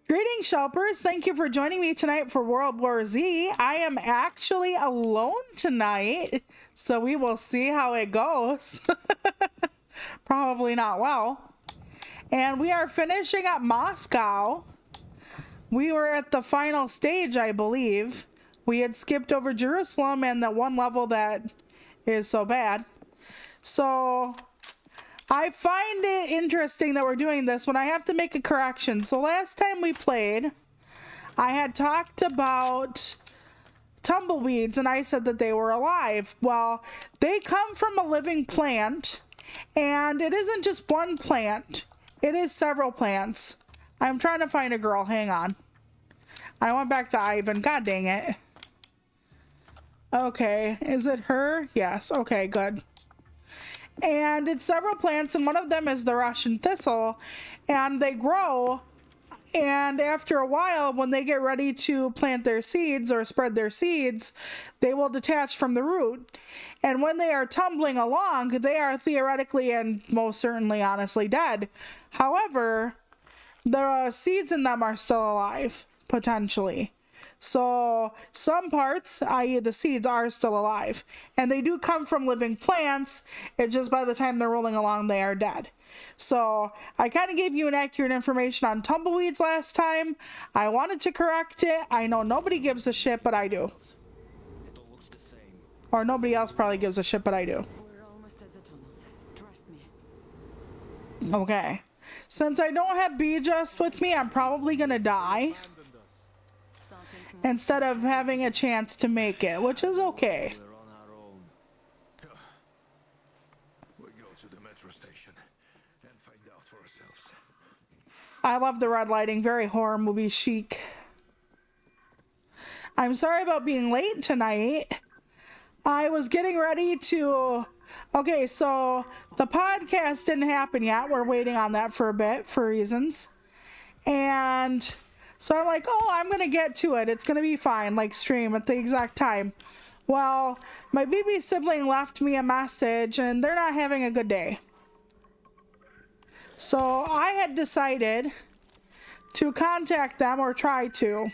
Greetings, Shelpers. Thank you for joining me tonight for World War Z. I am actually alone tonight, so we will see how it goes. Probably not well. And we are finishing up Moscow. We were at the final stage, I believe. We had skipped over Jerusalem and that one level that is so bad. So I find it interesting that we're doing this when I have to make a correction. So last time we played, I had talked about tumbleweeds and I said that they were alive. Well, they come from a living plant, and it isn't just one plant. It is several plants. I'm trying to find a girl. Hang on. I went back to Ivan. God dang it. Okay, is it her? Yes. Okay, good. And it's several plants, and one of them is the Russian thistle, and they grow, and after a while, when they get ready to plant their seeds or spread their seeds, they will detach from the root. And when they are tumbling along, they are theoretically and most certainly honestly dead. However, the seeds in them are still alive, potentially. So some parts, i.e. the seeds, are still alive. And they do come from living plants. It's just by the time they're rolling along, they are dead. So I kind of gave you inaccurate information on tumbleweeds last time. I wanted to correct it. I know nobody gives a shit, but I do. Or nobody else probably gives a shit, but I do. We're almost at the tunnels. Trust me. Okay. Since I don't have Bee-Just with me, I'm probably going to die instead of having a chance to make it, which is okay. We're on our own. We go to the metro station and find out for ourselves. I love the red lighting, very horror movie chic. I'm sorry about being late tonight. I was getting ready to... Okay, so the podcast didn't happen yet. We're waiting on that for a bit for reasons. And so I'm like, oh, I'm going to get to it. It's going to be fine, like stream at the exact time. Well, my BB sibling left me a message and they're not having a good day. So I had decided to contact them or try to.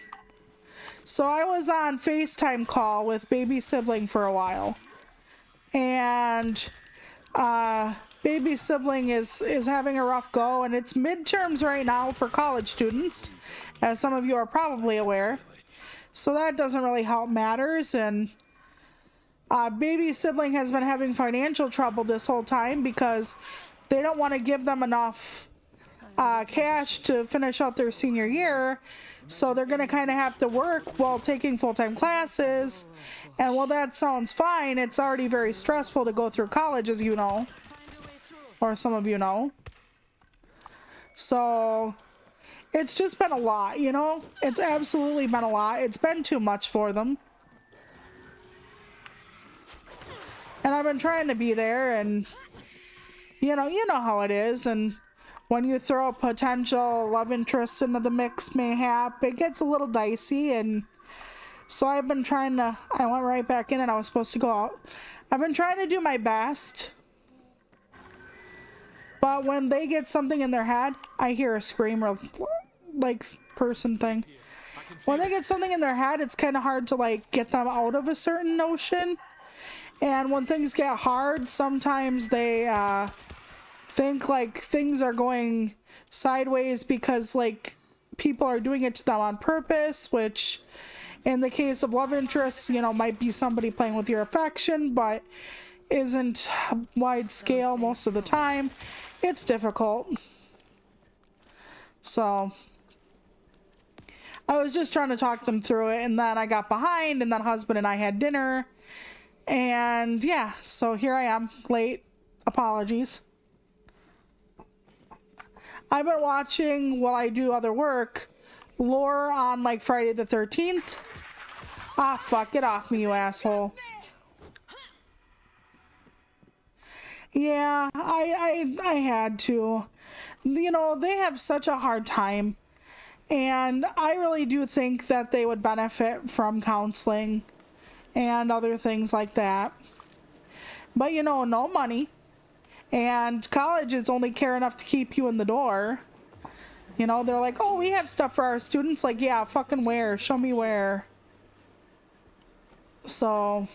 So I was on FaceTime call with baby sibling for a while. And baby sibling is having a rough go, and it's midterms right now for college students, as some of you are probably aware. So that doesn't really help matters. And baby sibling has been having financial trouble this whole time because they don't want to give them enough cash to finish out their senior year. So they're going to kind of have to work while taking full-time classes. And while that sounds fine, it's already very stressful to go through college, as you know. Or some of you know. So it's just been a lot, you know? It's absolutely been a lot. It's been too much for them. And I've been trying to be there, and you know how it is. And when you throw potential love interests into the mix, mayhap, it gets a little dicey. And so I've been trying to, I went right back in and I was supposed to go out. I've been trying to do my best. But when they get something in their head, I hear a screamer, like person thing. When they get something in their head, it's kind of hard to like get them out of a certain notion. And when things get hard, sometimes they think like things are going sideways because like people are doing it to them on purpose, which in the case of love interests, you know, might be somebody playing with your affection, but isn't wide scale most of the time. It's difficult. So I was just trying to talk them through it, and then I got behind, and then husband and I had dinner, and yeah, so here I am, late. Apologies. I've been watching, while I do other work, lore on like Friday the 13th. Ah, fuck, get off me, you asshole. Yeah, I had to. You know, they have such a hard time. And I really do think that they would benefit from counseling and other things like that. But, you know, no money. And colleges only care enough to keep you in the door. You know, they're like, oh, we have stuff for our students. Like, yeah, fucking where? Show me where. So.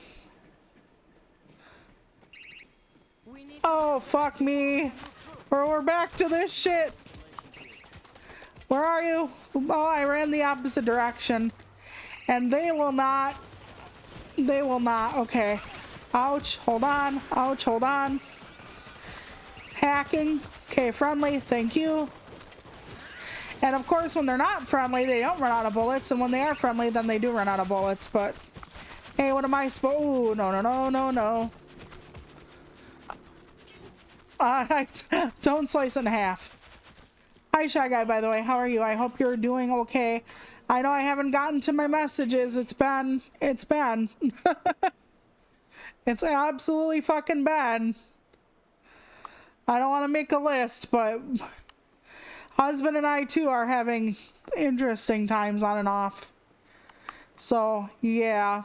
Oh, fuck me. We're back to this shit. Where are you? Oh, I ran the opposite direction. And they will not. They will not. Okay. Ouch. Hold on. Ouch. Hold on. Hacking. Okay, friendly. Thank you. And of course, when they're not friendly, they don't run out of bullets. And when they are friendly, then they do run out of bullets. But, hey, what am I supposed... Ooh, no, no, no, no, no. Don't slice in half. Hi, Shy Guy, by the way. How are you? I hope you're doing okay. I know I haven't gotten to my messages. It's been. It's absolutely fucking bad. I don't want to make a list, but husband and I, too, are having interesting times on and off. So, yeah.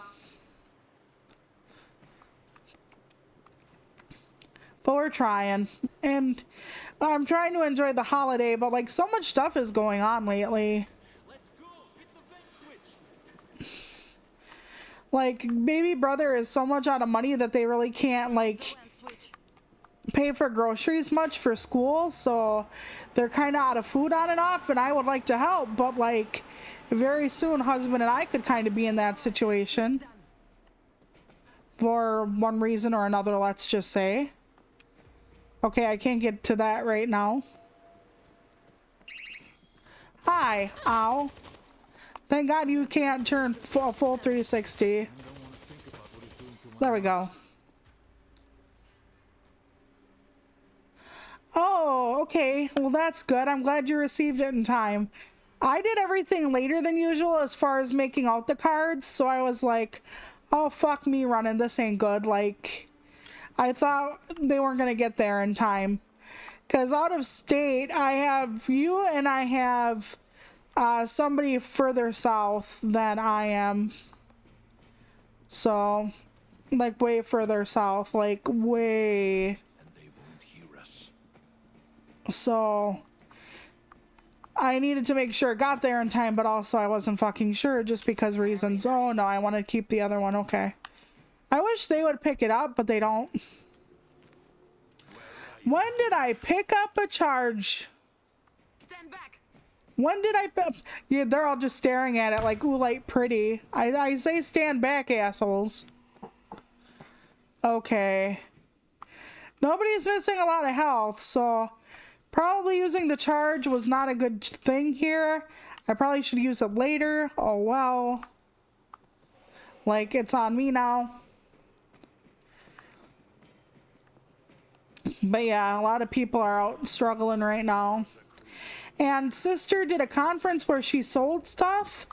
But we're trying. And I'm trying to enjoy the holiday, but like so much stuff is going on lately. Let's go. Hit the vent switch. Like, baby brother is so much out of money that they really can't, like, pay for groceries much for school, so they're kind of out of food on and off, and I would like to help, but, like, very soon husband and I could kind of be in that situation. For one reason or another, let's just say. Okay, I can't get to that right now. Hi. Ow. Thank God you can't turn full 360. There we go. Oh, okay. Well, that's good. I'm glad you received it in time. I did everything later than usual as far as making out the cards, so I was like, oh, fuck me running. This ain't good. Like, I thought they weren't going to get there in time. Because out of state, I have you and I have somebody further south than I am. So, like, way further south. Like, way. And they won't hear us. So, I needed to make sure it got there in time, but also I wasn't fucking sure just because reasons. Oh, no, I want to keep the other one. Okay. I wish they would pick it up, but they don't. When did I pick up a charge? Stand back. When did I... Yeah, they're all just staring at it like, ooh, like pretty. I say stand back, assholes. Okay. Nobody's missing a lot of health, so... Probably using the charge was not a good thing here. I probably should use it later. Oh, well. Like, it's on me now. But yeah, a lot of people are out struggling right now. And sister did a conference where she sold stuff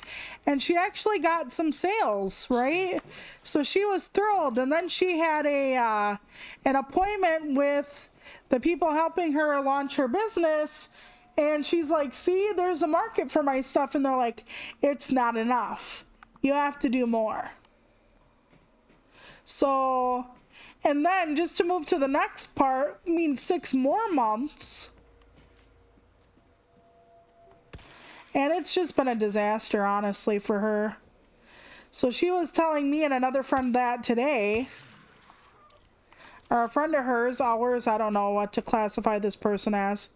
and she actually got some sales, right? So she was thrilled. And then she had an appointment with the people helping her launch her business. And she's like, see, there's a market for my stuff. And they're like, it's not enough. You have to do more. So, and then just to move to the next part means 6 more months. And it's just been a disaster, honestly, for her. So she was telling me and another friend that today. Or a friend of hers, ours, I don't know what to classify this person as.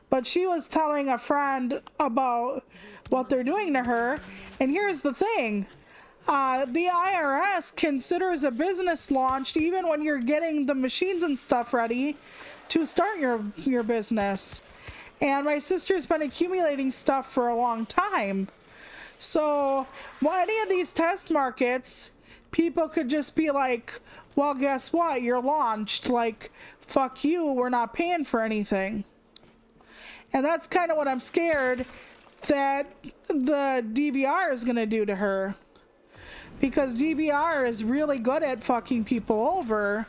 But she was telling a friend about what they're doing to her. And here's the thing. The IRS considers a business launched even when you're getting the machines and stuff ready to start your business. And my sister's been accumulating stuff for a long time. So, well, any of these test markets, people could just be like, well, guess what? You're launched. Like, fuck you. We're not paying for anything. And that's kind of what I'm scared that the DVR is going to do to her. Because DVR is really good at fucking people over.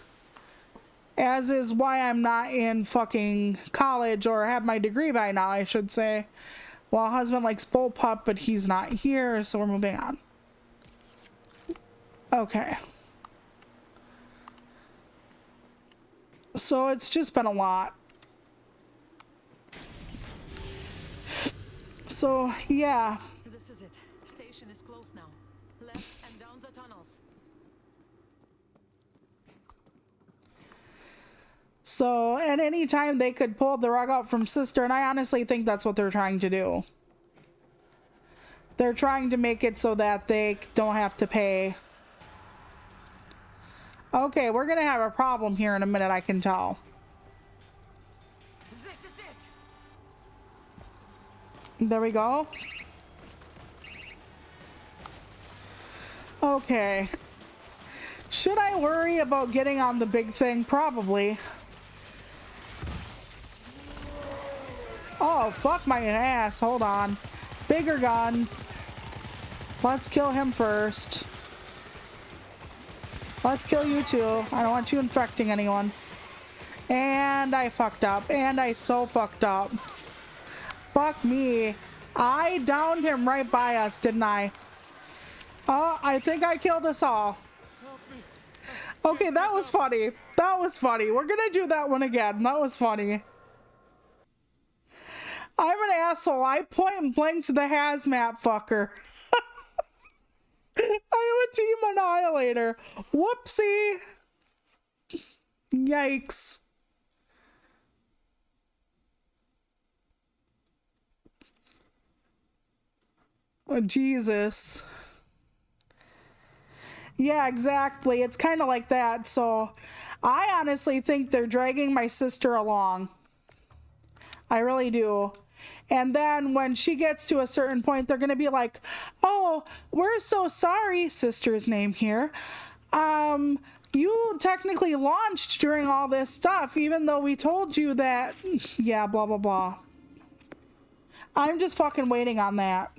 As is why I'm not in fucking college or have my degree by now, I should say. Well, husband likes bullpup, but he's not here, so we're moving on. Okay. So it's just been a lot. So, yeah. This is it. Station is close now. Left and down the tunnels. So, at any time they could pull the rug out from Sister, and I honestly think that's what they're trying to do. They're trying to make it so that they don't have to pay. Okay, we're gonna have a problem here in a minute, I can tell. This is it. There we go. Okay. Should I worry about getting on the big thing? Probably. Oh, fuck my ass. Hold on. Bigger gun. Let's kill him first. Let's kill you too. I don't want you infecting anyone. And I fucked up. And I so fucked up. Fuck me. I downed him right by us, didn't I? Oh, I think I killed us all. Okay, that was funny. That was funny. We're gonna do that one again. That was funny. I'm an asshole. I point blanked the hazmat fucker. I am a team annihilator. Whoopsie. Yikes. Oh, Jesus. Yeah, exactly. It's kind of like that. So I honestly think they're dragging my sister along. I really do. And then when she gets to a certain point, they're going to be like, oh, we're so sorry, sister's name here. You technically launched during all this stuff, even though we told you that, yeah, blah, blah, blah. I'm just fucking waiting on that.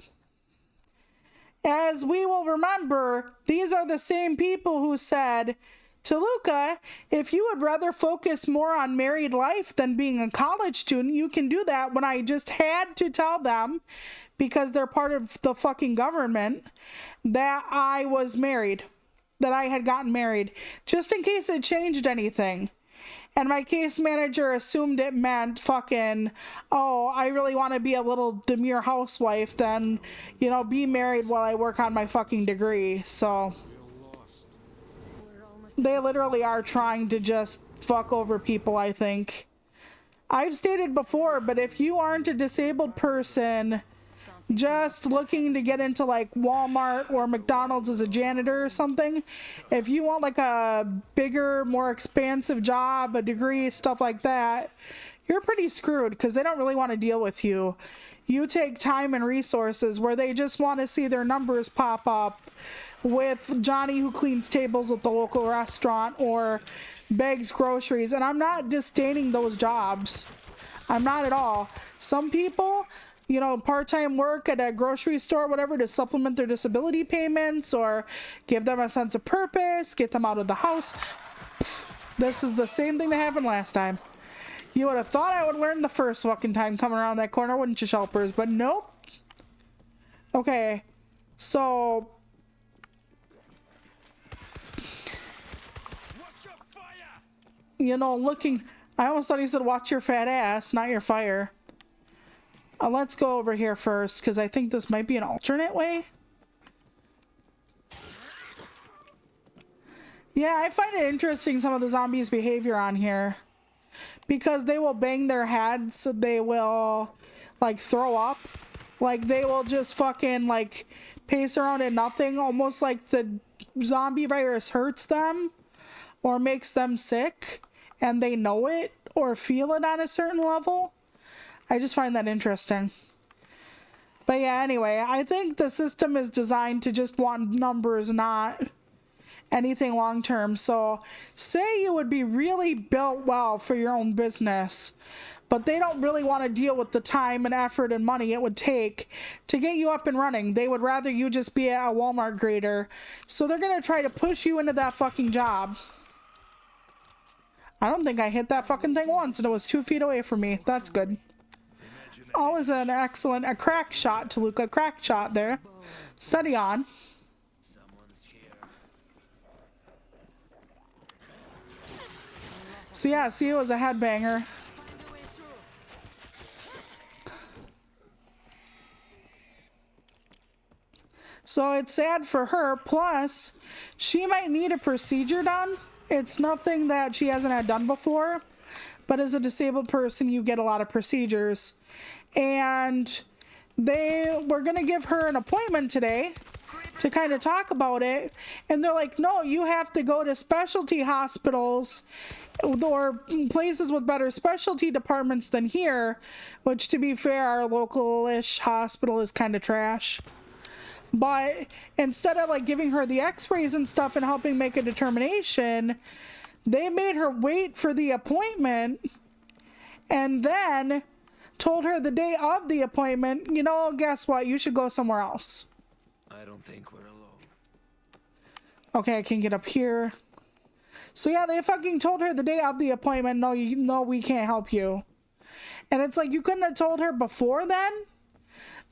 As we will remember, these are the same people who said to Luca, if you would rather focus more on married life than being a college student, you can do that, when I just had to tell them, because they're part of the fucking government, that I was married, that I had gotten married, just in case it changed anything. And my case manager assumed it meant fucking, oh, I really want to be a little demure housewife, then, you know, be married while I work on my fucking degree. So they literally are trying to just fuck over people, I think. I've stated before, but if you aren't a disabled person just looking to get into like Walmart or McDonald's as a janitor or something, if you want like a bigger, more expansive job, a degree, stuff like that, you're pretty screwed, because they don't really want to deal with you. You take time and resources where they just want to see their numbers pop up with Johnny who cleans tables at the local restaurant or bags groceries. And I'm not disdaining those jobs. I'm not at all. Some people, you know, part-time work at a grocery store, whatever, to supplement their disability payments or give them a sense of purpose, get them out of the house. This is the same thing that happened last time. You would have thought I would learn the first fucking time coming around that corner, wouldn't you, Shelpers? But nope. Okay, so you know, looking, I almost thought he said watch your fat ass, not your fire. Let's go over here first, because I think this might be an alternate way. Yeah, I find it interesting, some of the zombies' behavior on here. Because they will bang their heads, they will, like, throw up. Like, they will just fucking, like, pace around in nothing, almost like the zombie virus hurts them or makes them sick, and they know it or feel it on a certain level. I just find that interesting. But yeah, anyway, I think the system is designed to just want numbers, not anything long term. So say you would be really built well for your own business, but they don't really want to deal with the time and effort and money it would take to get you up and running. They would rather you just be a Walmart grader. So they're going to try to push you into that fucking job. I don't think I hit that fucking thing once, and it was 2 feet away from me. That's good. Always an excellent, a crack shot to Luca. Crack shot there. Steady on. So yeah, see, it was a headbanger. So it's sad for her. Plus, she might need a procedure done. It's nothing that she hasn't had done before, but as a disabled person, you get a lot of procedures. And they were going to give her an appointment today to kind of talk about it. And they're like, no, you have to go to specialty hospitals or places with better specialty departments than here, which, to be fair, our local-ish hospital is kind of trash. But instead of like giving her the x-rays and stuff and helping make a determination, they made her wait for the appointment and then told her the day of the appointment, you know, guess what? You should go somewhere else. I don't think we're alone. Okay, I can get up here. So yeah, they fucking told her the day of the appointment, no, we can't help you. And it's like, you couldn't have told her before then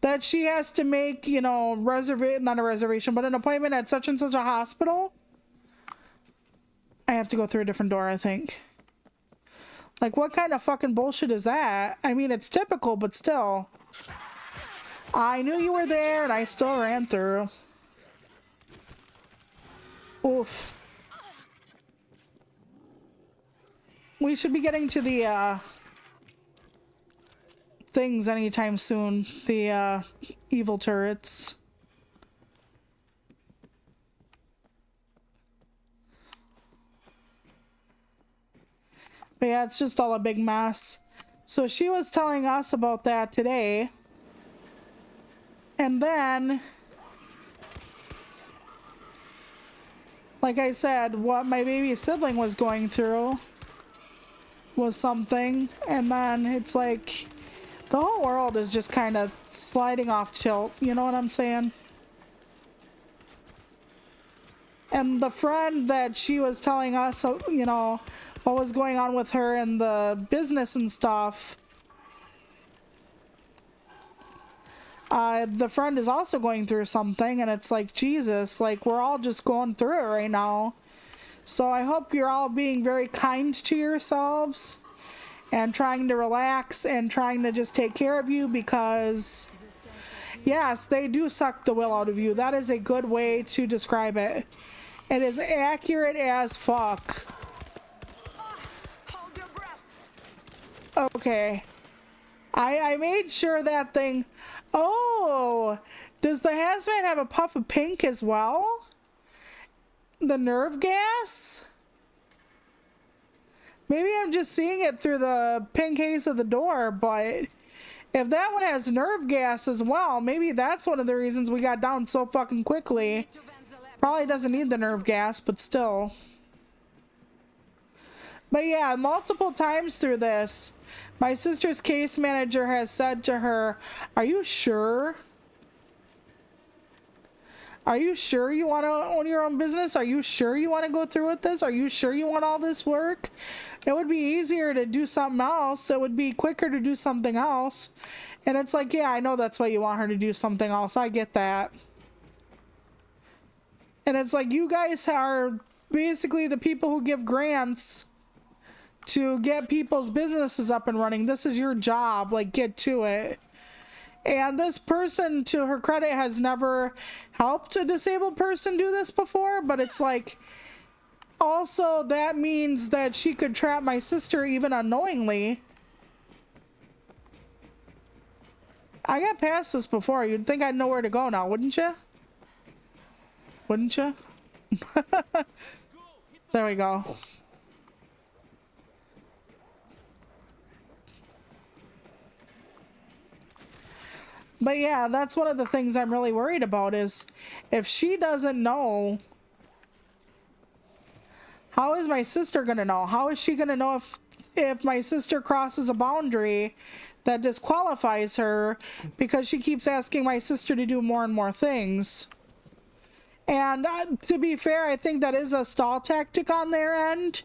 that she has to make, you know, not a reservation, but an appointment at such and such a hospital. I have to go through a different door, I think. Like, what kind of fucking bullshit is that? I mean, it's typical, but still. I knew you were there, and I still ran through. Oof. We should be getting to the, things anytime soon. The, evil turrets. But yeah, it's just all a big mess. So she was telling us about that today. And then, like I said, what my baby sibling was going through was something. And then it's like, the whole world is just kind of sliding off tilt. You know what I'm saying? And the friend that she was telling us, you know, what was going on with her and the business and stuff, the friend is also going through something, and it's like, Jesus, like, we're all just going through it right now. So I hope you're all being very kind to yourselves and trying to relax and trying to just take care of you, because yes, they do suck the will out of you. That is a good way to describe it. It is accurate as fuck. Hold your breath. Okay. I made sure that thing... Oh! Does the hazmat have a puff of pink as well? The nerve gas? Maybe I'm just seeing it through the pink haze of the door, but if that one has nerve gas as well, maybe that's one of the reasons we got down so fucking quickly. Probably doesn't need the nerve gas, but still. But yeah, multiple times through this, my sister's case manager has said to her, are you sure? Are you sure you want to own your own business? Are you sure you want to go through with this? Are you sure you want all this work? It would be easier to do something else. It would be quicker to do something else. And it's like, yeah, I know that's why you want her to do something else. I get that. And it's like, you guys are basically the people who give grants to get people's businesses up and running. This is your job. Like, get to it. And this person, to her credit, has never helped a disabled person do this before. But it's like, also, that means that she could trap my sister even unknowingly. I got past this before. You'd think I'd know where to go now, wouldn't you? Wouldn't you? There we go. But yeah, that's one of the things I'm really worried about, is if she doesn't know, how is my sister gonna know? How is she gonna know if my sister crosses a boundary that disqualifies her because she keeps asking my sister to do more and more things? And to be fair, I think that is a stall tactic on their end,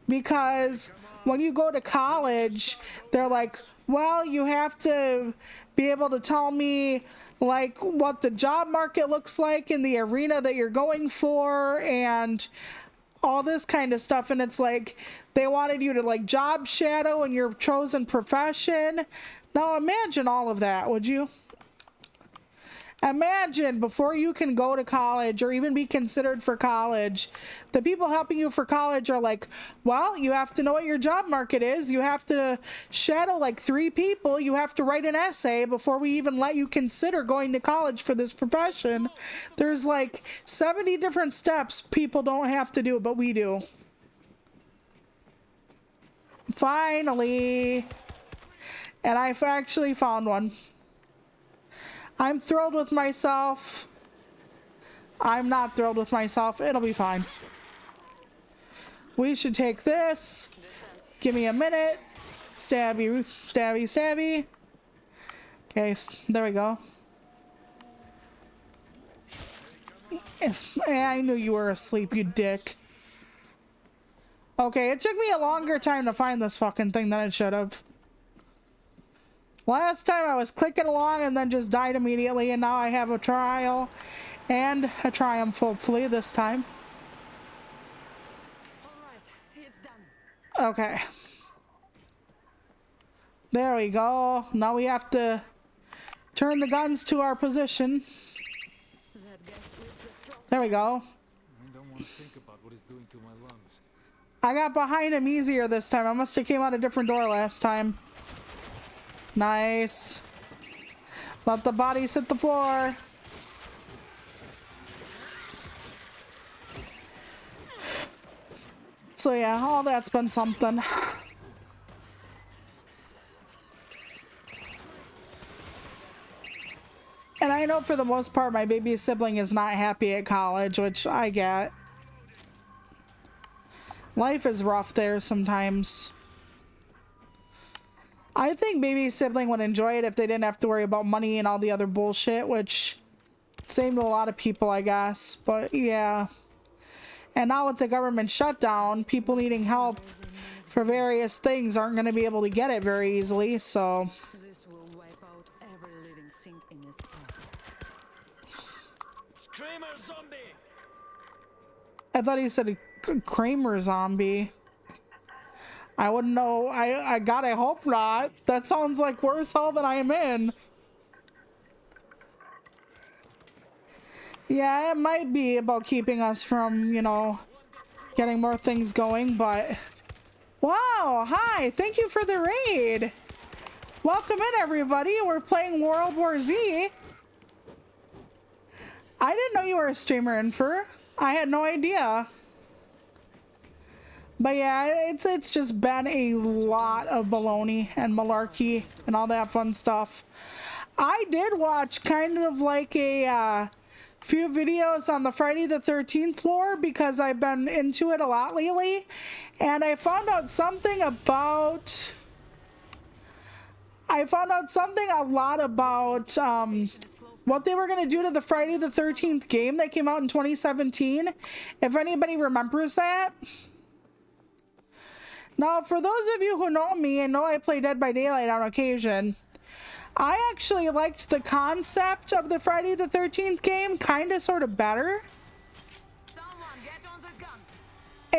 because when you go to college, they're like, well, you have to be able to tell me like what the job market looks like in the arena that you're going for and all this kind of stuff. And it's like, they wanted you to like job shadow in your chosen profession. Now imagine all of that, would you? Imagine before you can go to college or even be considered for college, the people helping you for college are like, well, you have to know what your job market is. You have to shadow like 3 people. You have to write an essay before we even let you consider going to college for this profession. There's like 70 different steps people don't have to do, but we do. Finally. And I've actually found one. I'm thrilled with myself. I'm not thrilled with myself. It'll be fine. We should take this. Give me a minute. Stabby, stabby, stabby. Okay, there we go. I knew you were asleep, you dick. Okay, it took me a longer time to find this fucking thing than it should have. Last time I was clicking along and then just died immediately, and now I have a trial and a triumph, hopefully, this time. Alright, it's done. Okay. There we go. Now we have to turn the guns to our position. That gas leaves a strong There we go. I don't want to think about what it's doing to my lungs. I got behind him easier this time. I must have came out a different door last time. Nice. Let the bodies hit the floor. So yeah, all that's been something. And I know for the most part my baby sibling is not happy at college, which I get. Life is rough there sometimes. I think baby sibling would enjoy it if they didn't have to worry about money and all the other bullshit, which same to a lot of people, I guess. But yeah. And now with the government shutdown, people needing help for various things aren't going to be able to get it very easily, so... This will wipe out every living thing in its path. Screamer zombie! I thought he said Kramer zombie. I wouldn't know. God, I hope not. That sounds like worse hell than I am in. Yeah, it might be about keeping us from, you know, getting more things going, but... Wow, hi, thank you for the raid. Welcome in, everybody. We're playing World War Z. I didn't know you were a streamer, Infer. I had no idea. But yeah, it's just been a lot of baloney and malarkey and all that fun stuff. I did watch kind of like a few videos on the Friday the 13th lore because I've been into it a lot lately. And I found out something about... a lot about what they were going to do to the Friday the 13th game that came out in 2017. If anybody remembers that. Now, for those of you who know me and know I play Dead by Daylight on occasion, I actually liked the concept of the Friday the 13th game kind of sort of better. Someone get on this gun.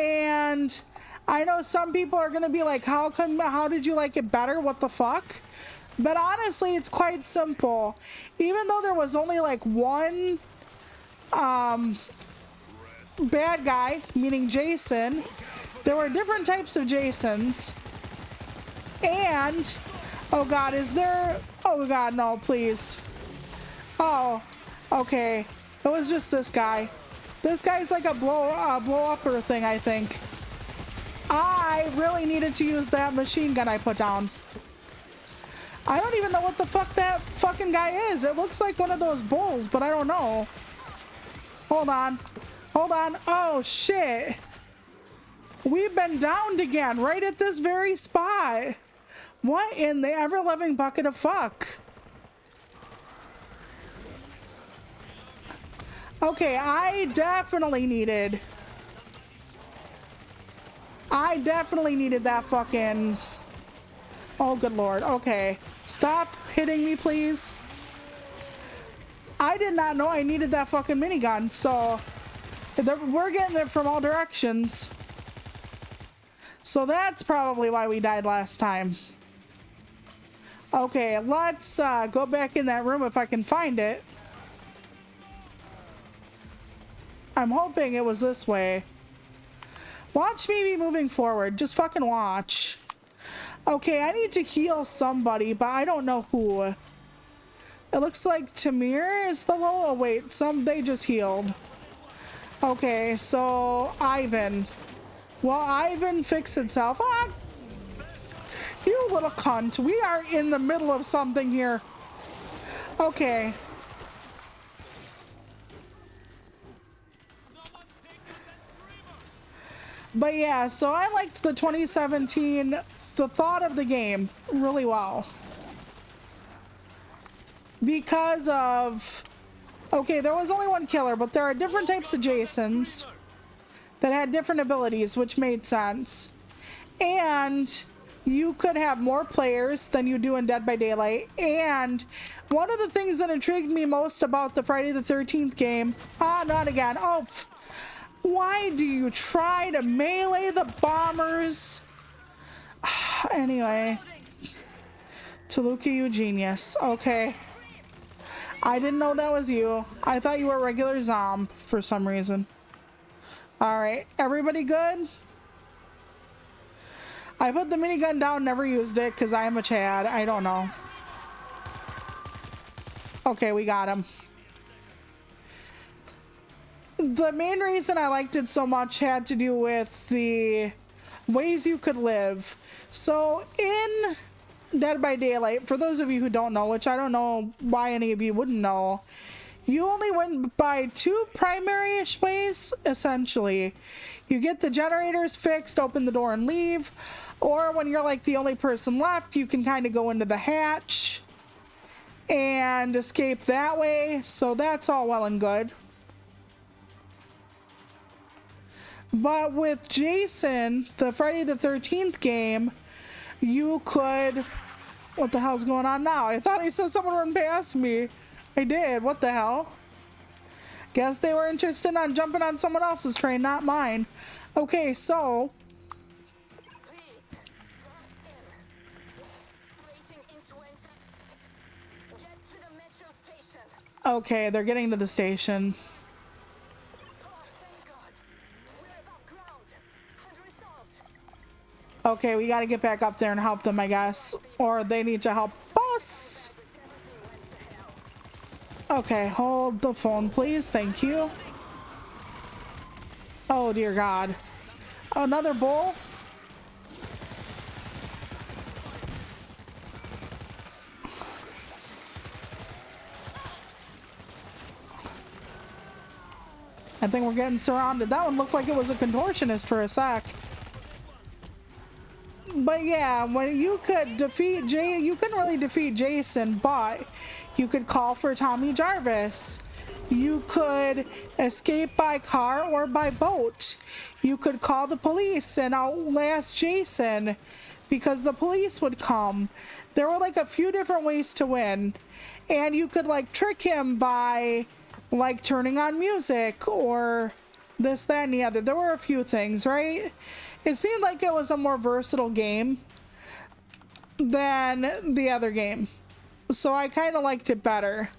And I know some people are going to be like, how did you like it better? What the fuck? But honestly, it's quite simple. Even though there was only like one bad guy, meaning Jason, there were different types of Jasons. And, oh god, is there... Oh god, no, please. Oh, okay. It was just this guy. This guy's like a blow-upper thing, I think. I really needed to use that machine gun I put down. I don't even know what the fuck that fucking guy is. It looks like one of those bulls, but I don't know. Hold on. Hold on. Oh, shit. We've been downed again, right at this very spot. What in the ever-loving bucket of fuck? Okay, I definitely needed that fucking... Oh, good lord. Okay. Stop hitting me, please. I did not know I needed that fucking minigun, so... We're getting it from all directions. So that's probably why we died last time. Okay, let's go back in that room if I can find it. I'm hoping it was this way. Watch me be moving forward. Just fucking watch. Okay, I need to heal somebody, but I don't know who. It looks like Tamir is the low. Oh, wait, they just healed. Okay, so Ivan. Well, Ivan fixed itself. Ah, you little cunt. We are in the middle of something here. Okay. But yeah, so I liked the 2017, the thought of the game really well. Because of, okay, there was only one killer, but there are different types of Jasons that had different abilities, which made sense. And you could have more players than you do in Dead by Daylight. And one of the things that intrigued me most about the Friday the 13th game, not again. Oh, why do you try to melee the bombers? Anyway, Toluca, you genius. Okay. I didn't know that was you. I thought you were a regular zombie for some reason. Alright, everybody good? I put the minigun down, never used it because I am a Chad. I don't know. Okay, we got him. The main reason I liked it so much had to do with the ways you could live. So in Dead by Daylight, for those of you who don't know, which I don't know why any of you wouldn't know, you only went by two primary-ish ways, essentially. You get the generators fixed, open the door and leave, or when you're like the only person left, you can kind of go into the hatch and escape that way. So that's all well and good. But with Jason, the Friday the 13th game, you could... What the hell's going on now? I thought I saw someone run past me. I did. What the hell? Guess they were interested on jumping on someone else's train, not mine. Okay, so... Okay, they're getting to the station. Okay, we gotta get back up there and help them, I guess. Or they need to help us. Okay, hold the phone, please. Thank you. Oh, dear God. Another bull? I think we're getting surrounded. That one looked like it was a contortionist for a sec. But yeah, when you could defeat you couldn't really defeat Jason, but you could call for Tommy Jarvis. You could escape by car or by boat. You could call the police and outlast Jason because the police would come. There were like a few different ways to win. And you could like trick him by like turning on music or this, that, and the other. There were a few things, right? It seemed like it was a more versatile game than the other game. So I kind of liked it better.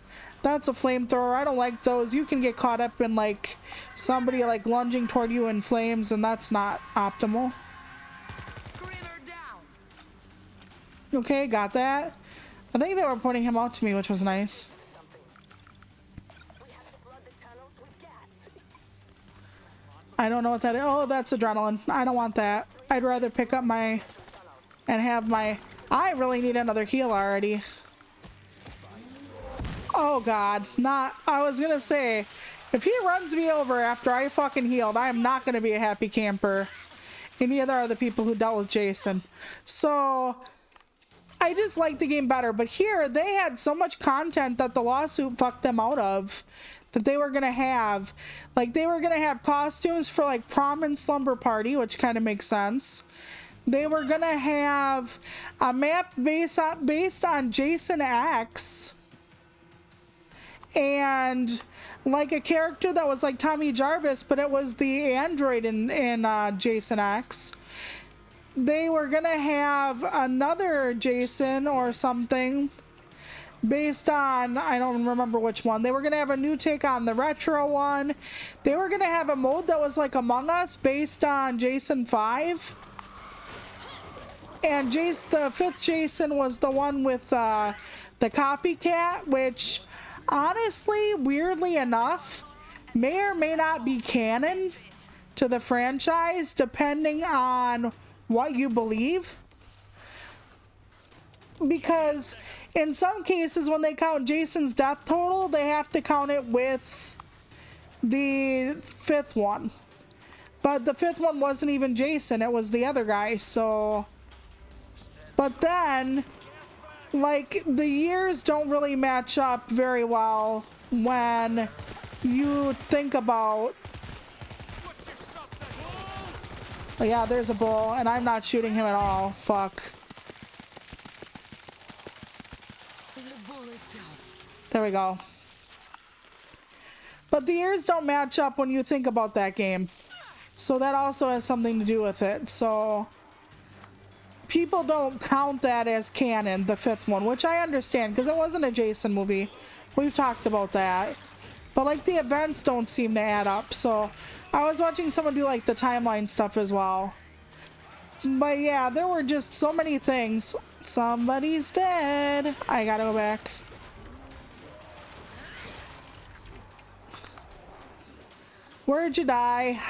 That's a flamethrower. I don't like those. You can get caught up in like somebody like lunging toward you in flames, and that's not optimal. Screamer down. Okay, got that. I think they were pointing him out to me, which was nice. I don't know what that is. Oh, that's adrenaline. I don't want that. I'd rather pick up my and have my... I really need another heal already. Oh God, not... I was gonna say, if he runs me over after I fucking healed, I am not gonna be a happy camper. And neither are the people who dealt with Jason. So I just like the game better. But here, they had so much content that the lawsuit fucked them out of. That they were gonna have, like they were gonna have costumes for like prom and slumber party, which kind of makes sense. They were gonna have a map based on Jason X, and like a character that was like Tommy Jarvis, but it was the android in Jason X. They were gonna have another Jason or something based on, I don't remember which one. They were going to have a new take on the retro one. They were going to have a mode that was like Among Us based on Jason 5. And the fifth Jason was the one with the copycat, which honestly, weirdly enough, may or may not be canon to the franchise, depending on what you believe. Because in some cases, when they count Jason's death total, they have to count it with the fifth one. But the fifth one wasn't even Jason, it was the other guy, so... But then, like, the years don't really match up very well when you think about... Oh, yeah, there's a bull, and I'm not shooting him at all. Fuck. There we go. But the years don't match up when you think about that game. So that also has something to do with it. So people don't count that as canon, the fifth one, which I understand because it wasn't a Jason movie. We've talked about that. But like the events don't seem to add up. So I was watching someone do like the timeline stuff as well. But yeah, there were just so many things. Somebody's dead. I gotta go back. Where'd you die?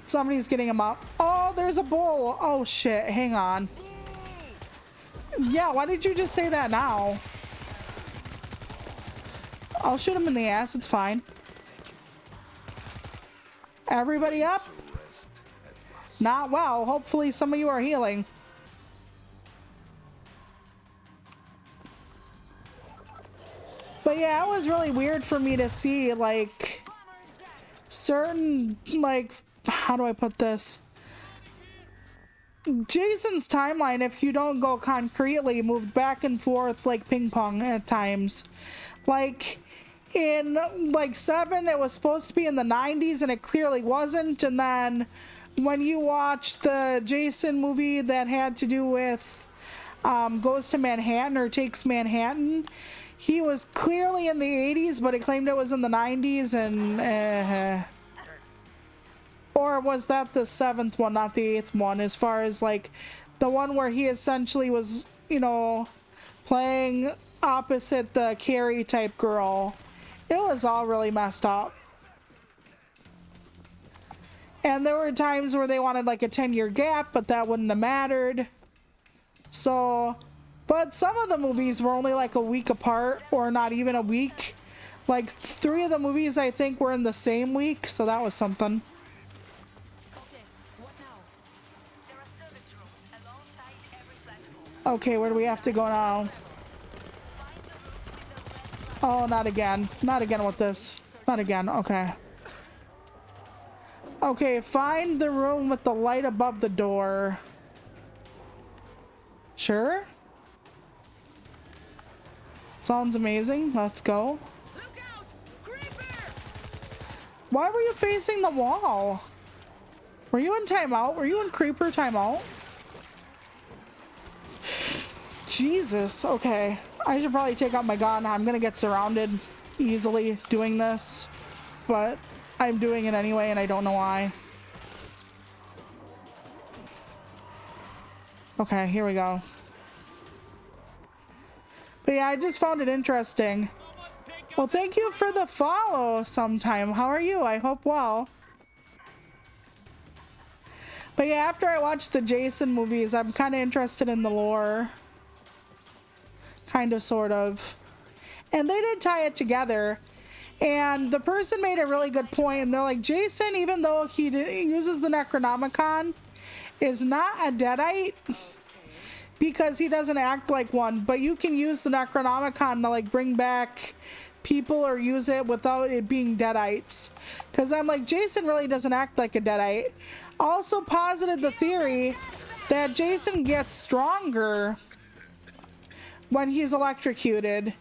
Somebody's getting him up. Oh, there's a bull. Oh shit, hang on. Yeah, why did you just say that now? I'll shoot him in the ass, it's fine. Everybody up? Not well. Hopefully some of you are healing. But yeah, it was really weird for me to see, like, certain, like, how do I put this? Jason's timeline, if you don't go concretely, moved back and forth like ping pong at times. Like, in, like, 7, it was supposed to be in the 90s, and it clearly wasn't. And then when you watch the Jason movie that had to do with goes to Manhattan or takes Manhattan, he was clearly in the 80s, but it claimed it was in the 90s, and or was that the 7th one, not the 8th one, as far as like the one where he essentially was, you know, playing opposite the Carrie type girl. It was all really messed up. And there were times where they wanted like a 10-year gap, but that wouldn't have mattered. So, but some of the movies were only like a week apart, or not even a week. Like 3 of the movies I think were in the same week, so that was something. Okay, where do we have to go now? Oh, not again. Not again with this. Not again. Okay. Okay, find the room with the light above the door. Sure. Sounds amazing. Let's go. Look out! Creeper! Why were you facing the wall? Were you in timeout? Were you in creeper timeout? Jesus. Okay. I should probably take out my gun. I'm gonna get surrounded easily doing this, but I'm doing it anyway, and I don't know why. Okay, here we go. But yeah, I just found it interesting. Well, thank you for the follow sometime. How are you? I hope well. But yeah, after I watched the Jason movies, I'm kind of interested in the lore. Kind of, sort of. And they did tie it together. And the person made a really good point. And they're like, Jason, even though he uses the Necronomicon, is not a Deadite. Because he doesn't act like one. But you can use the Necronomicon to like bring back people or use it without it being Deadites. Because I'm like, Jason really doesn't act like a Deadite. Also posited the theory that Jason gets stronger when he's electrocuted.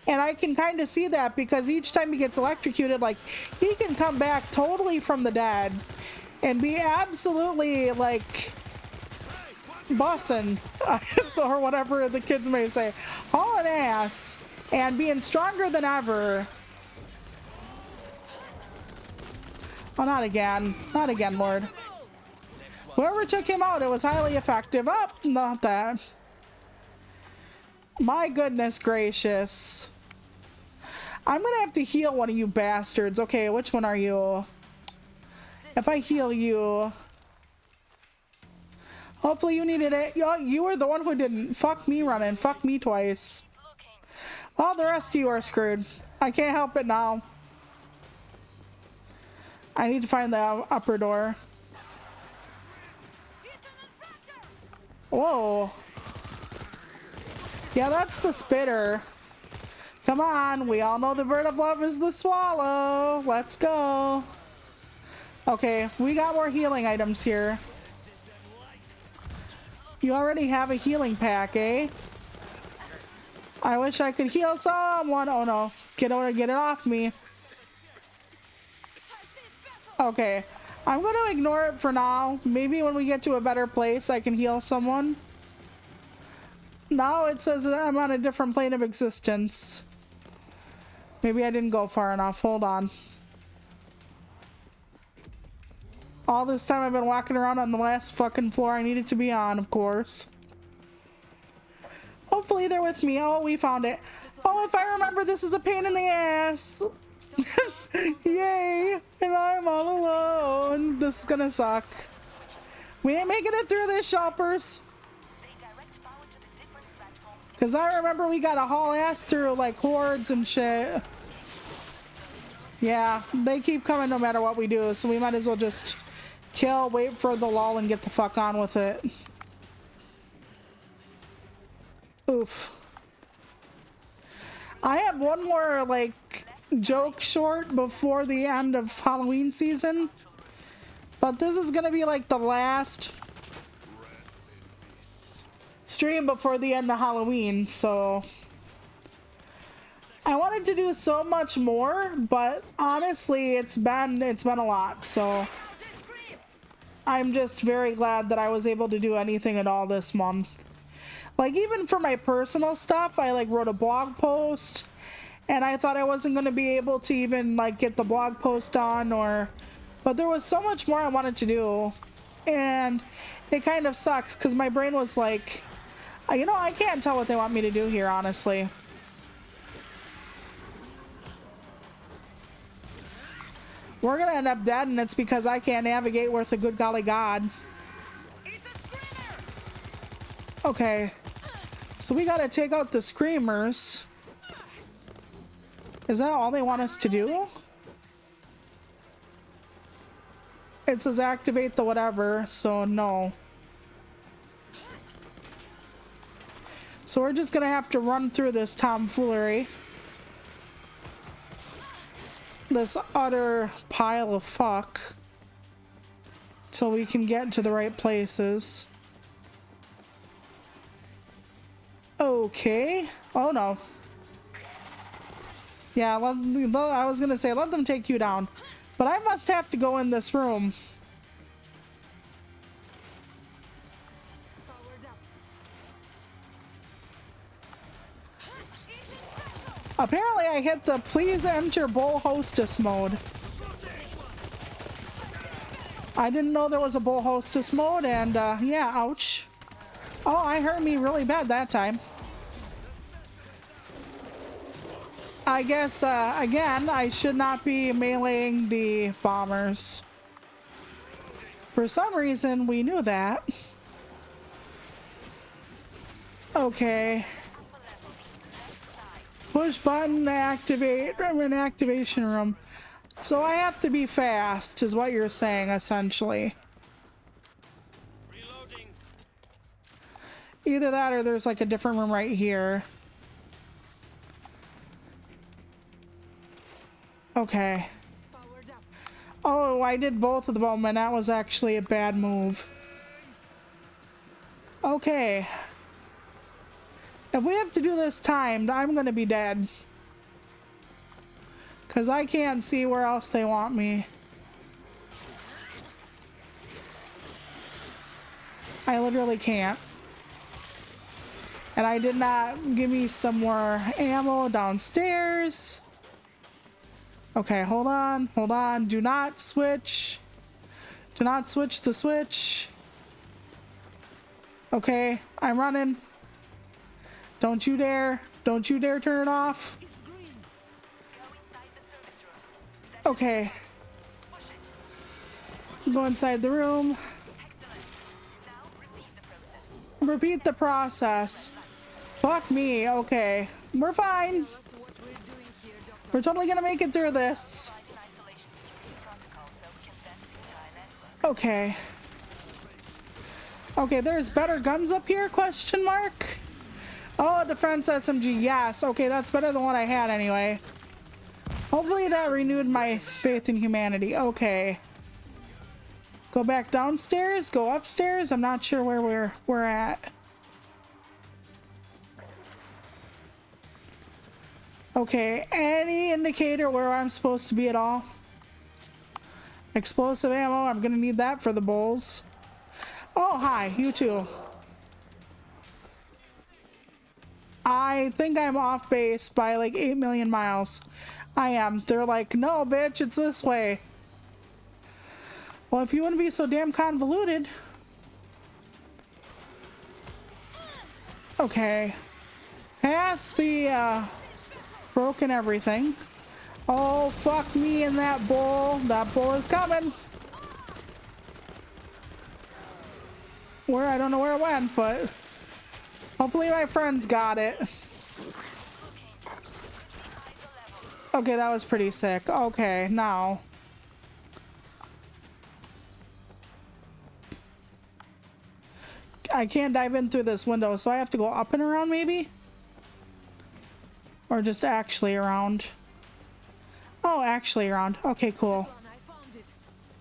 And I can kind of see that because each time he gets electrocuted, like, he can come back totally from the dead and be absolutely, like, bussin', or whatever the kids may say, hauling ass and being stronger than ever. Oh, not again. Not again, Lord. Whoever took him out, it was highly effective. Oh, not that. My goodness gracious. I'm gonna have to heal one of you bastards. Okay, which one are you? If I heal you... Hopefully you needed it. You were the one who didn't. Fuck me running. Fuck me twice. Well, the rest of you are screwed. I can't help it now. I need to find the upper door. Whoa. Yeah, that's the spitter. Come on. We all know the bird of love is the swallow. Let's go. Okay, we got more healing items here. You already have a healing pack, eh? I wish I could heal someone. Oh no, get it off me. Okay, I'm gonna ignore it for now. Maybe when we get to a better place, I can heal someone. Now it says that I'm on a different plane of existence. Maybe I didn't go far enough. Hold on. All this time I've been walking around on the last fucking floor I needed to be on, of course. Hopefully they're with me. Oh, we found it. Oh, if I remember, this is a pain in the ass. Yay. And I'm all alone. This is gonna suck. We ain't making it through this, shoppers. Because I remember we gotta haul ass through like hordes and shit. Yeah, they keep coming no matter what we do, so we might as well just kill, wait for the lull, and get the fuck on with it. Oof. I have one more, like, joke short before the end of Halloween season. But this is gonna be, like, the last stream before the end of Halloween, so... I wanted to do so much more, but honestly, it's been a lot, so... I'm just very glad that I was able to do anything at all this month. Like, even for my personal stuff, I like wrote a blog post and I thought I wasn't going to be able to even like get the blog post done, but there was so much more I wanted to do, and it kind of sucks because my brain was like, you know, I can't tell what they want me to do here, honestly. We're gonna end up dead, and it's because I can't navigate worth a good golly god. It's a screamer. Okay, so we gotta take out the screamers. Is that all they want us to do? It says activate the whatever, so no. So we're just gonna have to run through this tomfoolery. This utter pile of fuck. So we can get to the right places. Okay. Oh no. Yeah, I was gonna say, let them take you down. But I must have to go in this room. Apparently I hit the please enter bull hostess mode. I didn't know there was a bull hostess mode, and yeah, ouch. Oh, I hurt me really bad that time. I guess, again, I should not be meleeing the bombers. For some reason, we knew that. Okay. Push button to activate. I'm in activation room. So I have to be fast, is what you're saying, essentially. Reloading. Either that or there's like a different room right here. Okay. Oh, I did both of them, and that was actually a bad move. Okay. If we have to do this timed, I'm gonna be dead. Because I can't see where else they want me. I literally can't. And I did not give me some more ammo downstairs. Okay, hold on, hold on. Do not switch. Do not switch the switch. Okay, I'm running. Don't you dare. Don't you dare turn it off. Okay. Go inside the room. Repeat the process. Fuck me. Okay. We're fine. We're totally gonna make it through this. Okay. Okay, there's better guns up here? Question mark. Oh, defense SMG. Yes. Okay, that's better than what I had anyway. Hopefully that renewed my faith in humanity. Okay. Go back downstairs, go upstairs. I'm not sure where we're at. Okay, any indicator where I'm supposed to be at all? Explosive ammo, I'm gonna need that for the bowls. Oh, hi, you too. I think I'm off base by like 8 million miles. I am. They're like, no, bitch, it's this way. Well, if you wouldn't be so damn convoluted. Okay. Past the, broken everything. Oh, fuck me in that bowl. That bowl is coming. Where? I don't know where it went, but hopefully my friends got it. Okay, that was pretty sick. Okay, now. I can't dive in through this window, so I have to go up and around maybe? Or just actually around? Oh, actually around. Okay, cool. I found it.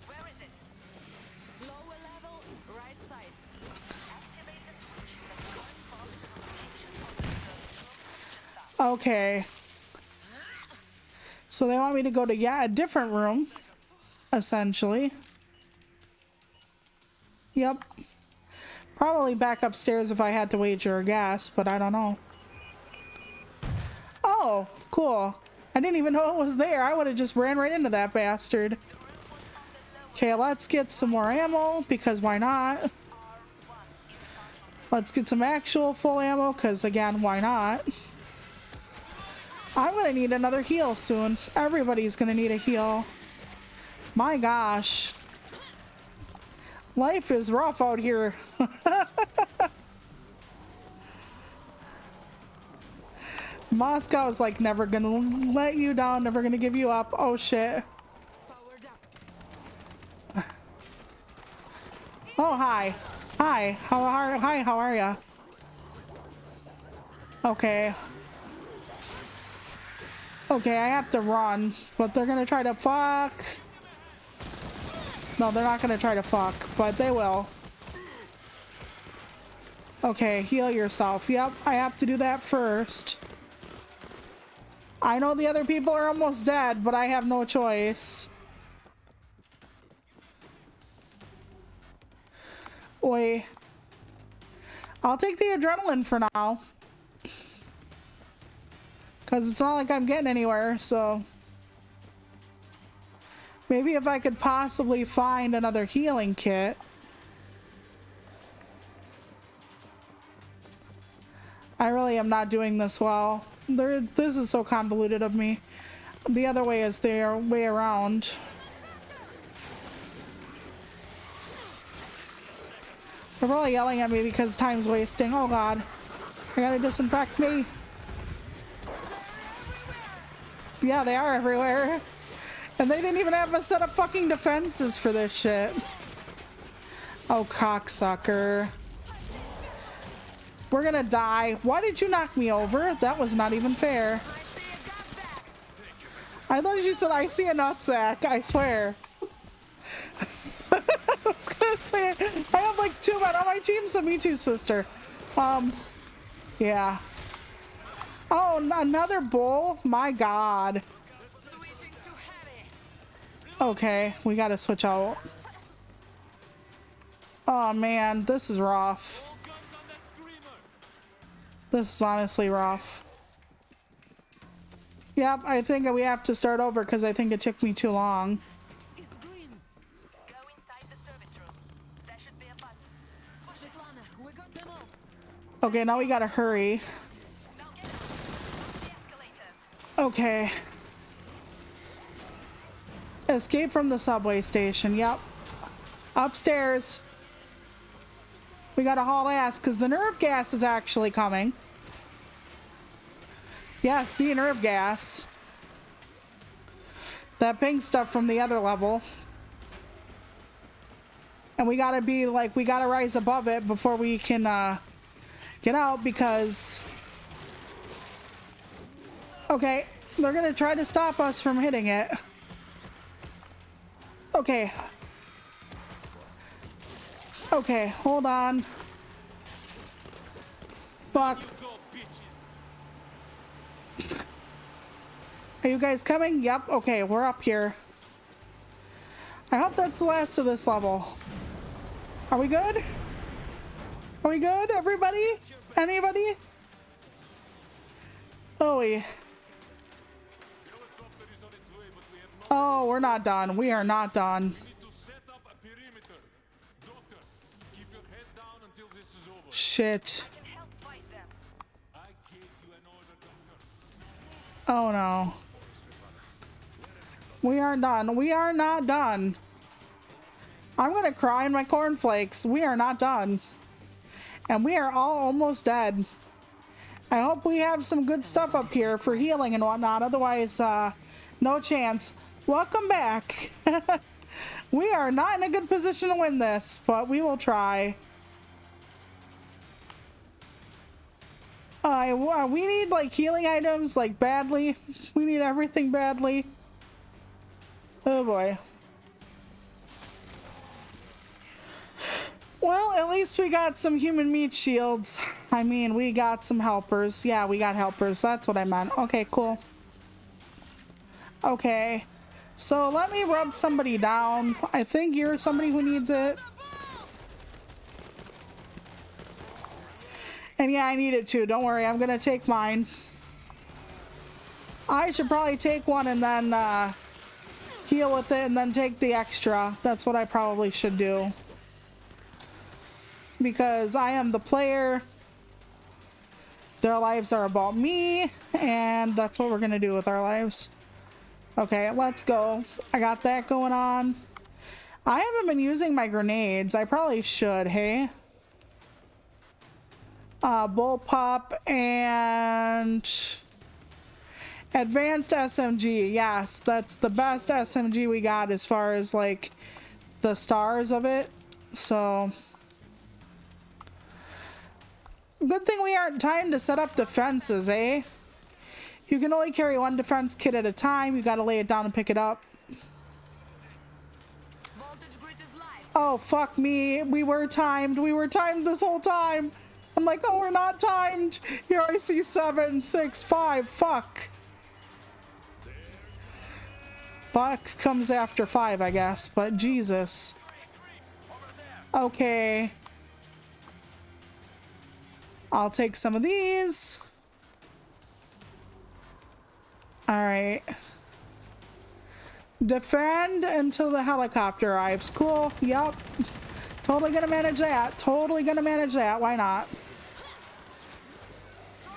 Where is it? Lower level, right side. Okay. So they want me to go to, yeah, a different room, essentially. Yep. Probably back upstairs if I had to wager a guess, but I don't know. Oh, cool. I didn't even know it was there. I would have just ran right into that bastard. Okay, let's get some more ammo, because why not? Let's get some actual full ammo, because again, why not? I'm gonna need another heal soon. Everybody's gonna need a heal. My gosh. Life is rough out here. Moscow's like never gonna let you down, never gonna give you up. Oh shit. Oh, hi. Hi. How are ya? Okay. Okay, I have to run, but they're gonna try to fuck. No, they're not gonna try to fuck, but they will. Okay, heal yourself. Yep, I have to do that first. I know the other people are almost dead, but I have no choice. Oi. I'll take the adrenaline for now. Because it's not like I'm getting anywhere, so. Maybe if I could possibly find another healing kit. I really am not doing this well. This is so convoluted of me. The other way is their way around. They're probably yelling at me because time's wasting. Oh god. I gotta disinfect me. Yeah, they are everywhere. And they didn't even have us set up fucking defenses for this shit. Oh, cocksucker. We're gonna die. Why did you knock me over? That was not even fair. I thought you said I see a nutsack. I swear. I was gonna say, I have like 2 men on my team, so me too, sister. Yeah. Oh, another bull? My god. Okay, we gotta switch out. Oh man, this is rough. All guns on that screamer. This is honestly rough. Yep, I think we have to start over because I think it took me too long. It's green. Go inside the service room. There should be a button. Svetlana, we got them all. Okay, now we gotta hurry. Now get out. The escalators. Okay. Escape from the subway station. Yep. Upstairs. We gotta haul ass because the nerve gas is actually coming. Yes, the nerve gas. That pink stuff from the other level. And we gotta be like, we gotta rise above it before we can get out because... Okay, they're gonna try to stop us from hitting it. Okay. Okay, hold on. Fuck. Go, bitches. Are you guys coming? Yep. Okay, we're up here. I hope that's the last of this level. Are we good? Are we good, everybody? Anybody? Oh, Helicopter is on its way, but we have no. oh, we're not done. We are not done. We need to set up a perimeter. Doctor, keep your head down until this is over. Shit. Can help fight them. I gave you an order, Doctor. Oh no. We aren't done. We are not done. I'm gonna cry in my cornflakes. We are not done. And we are all almost dead. I hope we have some good stuff up here for healing and whatnot. Otherwise, no chance. Welcome back. We are not in a good position to win this, but we will try. We need like healing items like badly. We need everything badly. Oh boy. Well, at least we got some human meat shields. I mean, we got some helpers. Yeah, we got helpers. That's what I meant. Okay, cool. Okay. So let me rub somebody down. I think you're somebody who needs it. And yeah, I need it too. Don't worry, I'm gonna take mine. I should probably take one and then heal with it and then take the extra. That's what I probably should do. Because I am the player. Their lives are about me. And that's what we're gonna do with our lives. Okay, let's go. I got that going on. I haven't been using my grenades. I probably should, hey? Bullpup and advanced SMG. Yes, that's the best SMG we got as far as like the stars of it. So good thing we aren't timed to set up defenses, eh? You can only carry one defense kit at a time. You gotta lay it down and pick it up. Voltage grid is live. Oh, fuck me. We were timed. We were timed this whole time. I'm like, oh, we're not timed. Here I see 7, 6, 5. Fuck. Buck comes after 5, I guess. But Jesus. Okay. I'll take some of these. Alright. Defend until the helicopter arrives. Cool. Yup. Totally gonna manage that. Totally gonna manage that. Why not?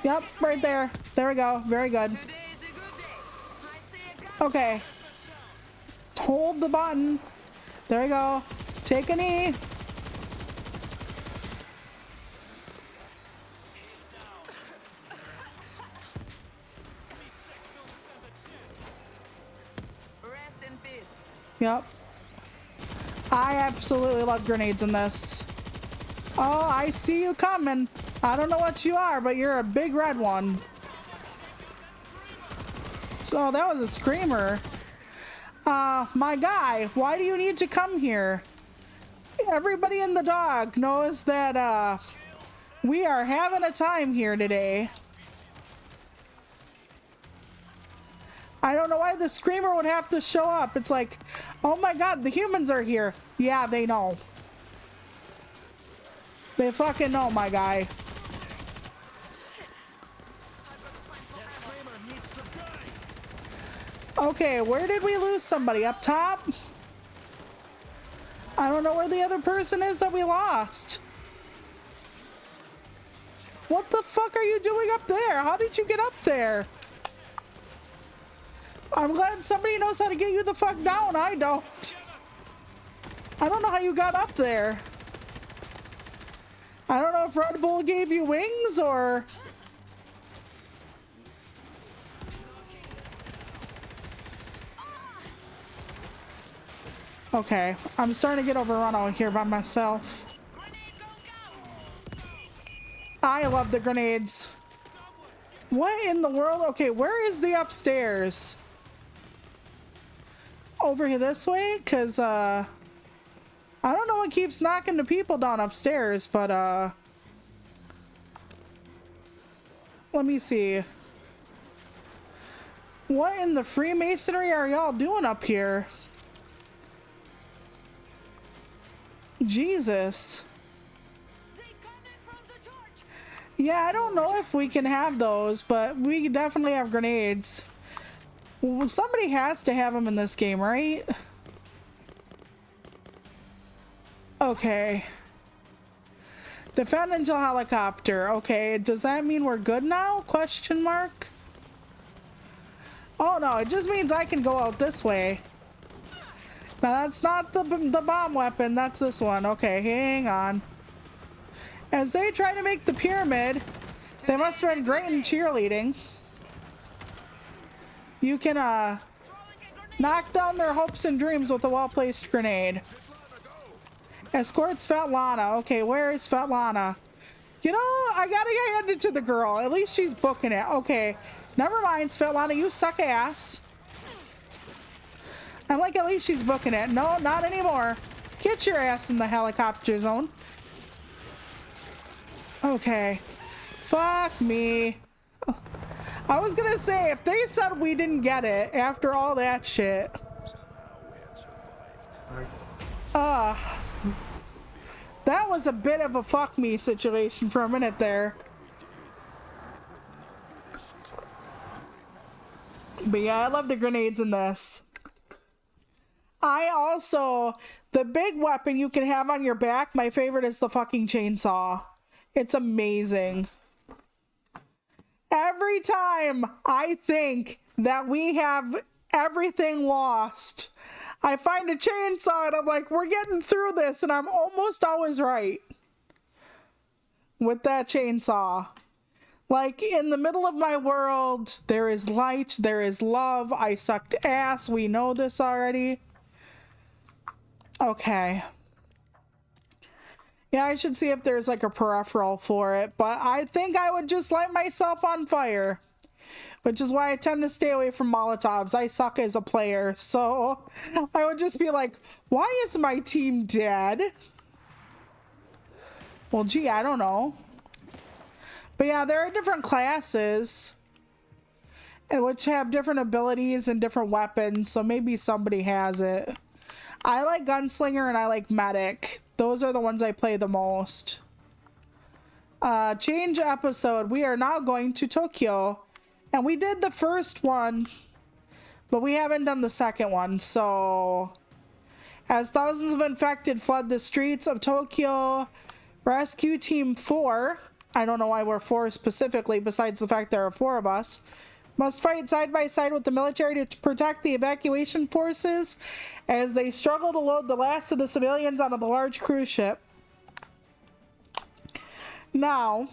Yep, right there. There we go. Very good. Today is a good day. I see a guy. Okay. Hold the button. There we go. Take a knee. Rest in peace. Yep. I absolutely love grenades in this. Oh, I see you coming. I don't know what you are, but you're a big red one. So that was a screamer. My guy, why do you need to come here? Everybody in the dog knows that we are having a time here today. I don't know why the screamer would have to show up. It's like, oh my god, the humans are here. Yeah, they know. They fucking know, my guy. Okay, where did we lose somebody? Up top? I don't know where the other person is that we lost. What the fuck are you doing up there? How did you get up there? I'm glad somebody knows how to get you the fuck down. I don't. I don't know how you got up there. I don't know if Red Bull gave you wings or... Okay, I'm starting to get overrun out here by myself. I love the grenades. What in the world? Okay, where is the upstairs? Over here this way? Because, I don't know what keeps knocking the people down upstairs, but, let me see. What in the Freemasonry are y'all doing up here? Jesus. Yeah, I don't know if we can have those, but we definitely have grenades. Well, somebody has to have them in this game, right? Okay. Defend until helicopter. Okay, does that mean we're good now? Question mark. Oh no, it just means I can go out this way. Now that's not the bomb weapon, that's this one. Okay, hang on. As they try to make the pyramid, they must have been great in cheerleading. You can knock down their hopes and dreams with a well-placed grenade. Escorts Svetlana. Okay, where is Svetlana? You know, I gotta hand it to the girl. At least she's booking it. Okay, never mind, Svetlana, you suck ass. I'm like, at least she's booking it. No, not anymore. Get your ass in the helicopter zone. Okay. Fuck me. I was gonna say, if they said we didn't get it after all that shit. That was a bit of a fuck me situation for a minute there. But yeah, I love the grenades in this. I also, the big weapon you can have on your back, my favorite is the fucking chainsaw. It's amazing. Every time I think that we have everything lost, I find a chainsaw and I'm like, we're getting through this, and I'm almost always right with that chainsaw. Like, in the middle of my world, there is light, there is love, I sucked ass, we know this already. Okay. Yeah, I should see if there's like a peripheral for it, but I think I would just light myself on fire. Which is why I tend to stay away from Molotovs. I suck as a player, so I would just be like, why is my team dead? Well, gee, I don't know. But yeah, there are different classes which have different abilities and different weapons, so maybe somebody has it. I like Gunslinger and I like Medic. Those are the ones I play the most. Change episode. We are now going to Tokyo. And we did the first one, but we haven't done the second one. So, as thousands of infected flood the streets of Tokyo, Rescue Team 4, I don't know why we're 4 specifically, besides the fact there are 4 of us, must fight side by side with the military to protect the evacuation forces as they struggle to load the last of the civilians onto the large cruise ship. Now,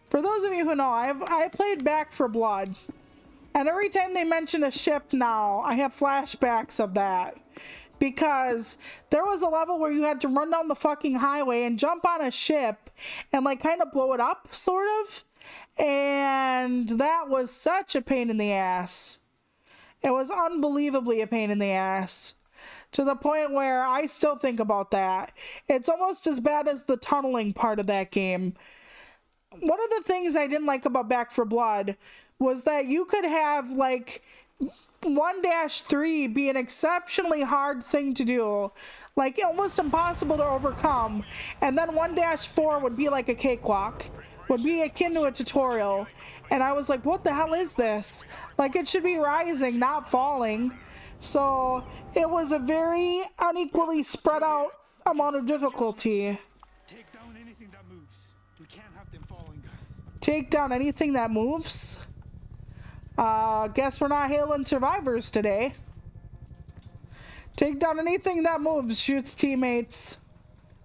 for those of you who know, I played Back 4 Blood, and every time they mention a ship now, I have flashbacks of that. Because there was a level where you had to run down the fucking highway and jump on a ship and like kind of blow it up, sort of. And that was such a pain in the ass. It was unbelievably a pain in the ass. To the point where I still think about that. It's almost as bad as the tunneling part of that game. One of the things I didn't like about Back 4 Blood was that you could have like 1-3 be an exceptionally hard thing to do, like almost impossible to overcome, and then 1-4 would be like a cakewalk, would be akin to a tutorial. And I was like, what the hell is this? Like, it should be rising, not falling. So it was a very unequally spread out amount of difficulty. Take down anything that moves. We can't have them following us. Take down anything that moves? Guess we're not hailing survivors today. Take down anything that moves, shoots teammates.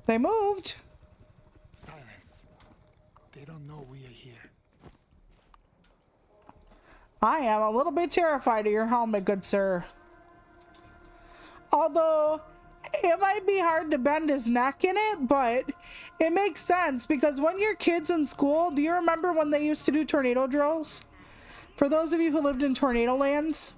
They moved. Silence. They don't know we are here. I am a little bit terrified of your helmet, good sir. Although, it might be hard to bend his neck in it, but it makes sense because when you're kids in school, do you remember when they used to do tornado drills? For those of you who lived in tornado lands,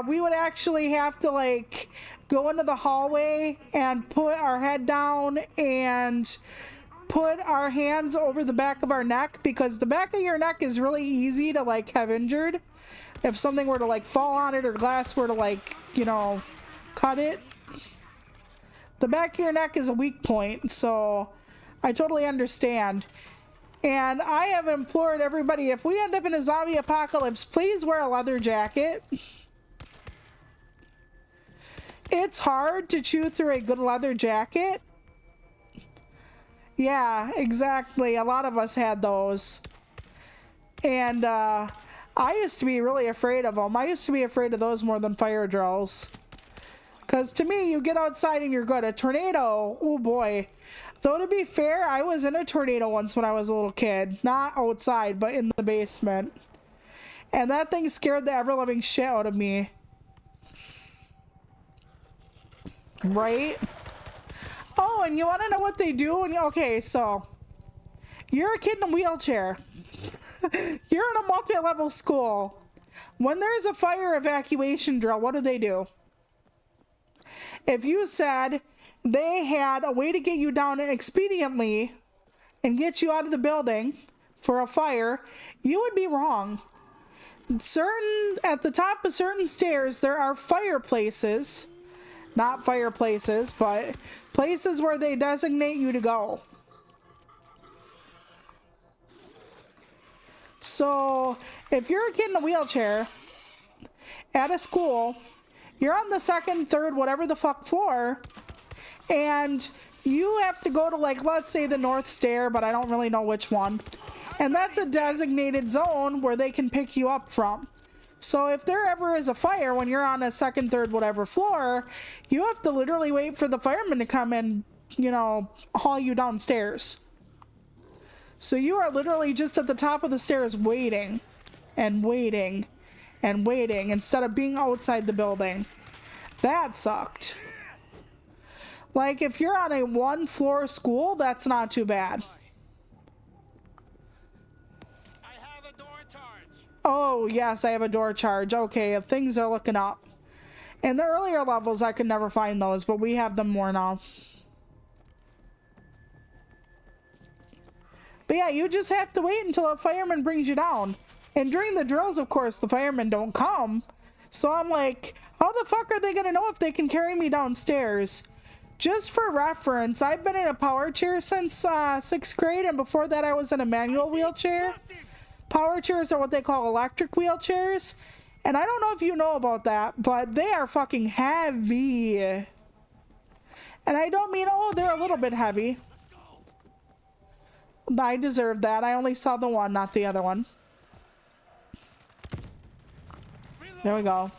we would actually have to like go into the hallway and put our head down and put our hands over the back of our neck, because the back of your neck is really easy to like have injured if something were to like fall on it or glass were to like, you know, cut it. The back of your neck is a weak point, so I totally understand. And I have implored everybody, if we end up in a zombie apocalypse, please wear a leather jacket. It's hard to chew through a good leather jacket. Yeah, exactly. A lot of us had those. And I used to be really afraid of them. I used to be afraid of those more than fire drills. Because to me, you get outside and you're good. A tornado, oh boy. Though to be fair, I was in a tornado once when I was a little kid. Not outside, but in the basement. And that thing scared the ever-loving shit out of me. Right? Oh, and you want to know what they do? Okay, so you're a kid in a wheelchair. You're in a multi-level school. When there's a fire evacuation drill, what do? If you said they had a way to get you down expediently and get you out of the building for a fire, you would be wrong. At the top of certain stairs, there are fireplaces. Not fireplaces, but places where they designate you to go. So, if you're a kid in a wheelchair at a school, you're on the second, third, whatever the fuck floor, and you have to go to, like, let's say the north stair, but I don't really know which one. And that's a designated zone where they can pick you up from. So if there ever is a fire when you're on a second, third, whatever floor, you have to literally wait for the firemen to come and, you know, haul you downstairs. So you are literally just at the top of the stairs waiting and waiting and waiting instead of being outside the building. That sucked. Like, if you're on a one-floor school, that's not too bad. Oh, yes, I have a door charge. Okay, things are looking up. In the earlier levels, I could never find those, but we have them more now. But yeah, you just have to wait until a fireman brings you down. And during the drills, of course, the firemen don't come. So I'm like, how the fuck are they going to know if they can carry me downstairs? Just for reference, I've been in a power chair since 6th grade, and before that I was in a manual wheelchair. Power chairs are what they call electric wheelchairs. And I don't know if you know about that, but they are fucking heavy. And I don't mean, oh, they're a little bit heavy. I deserve that. I only saw the one, not the other one. There we go.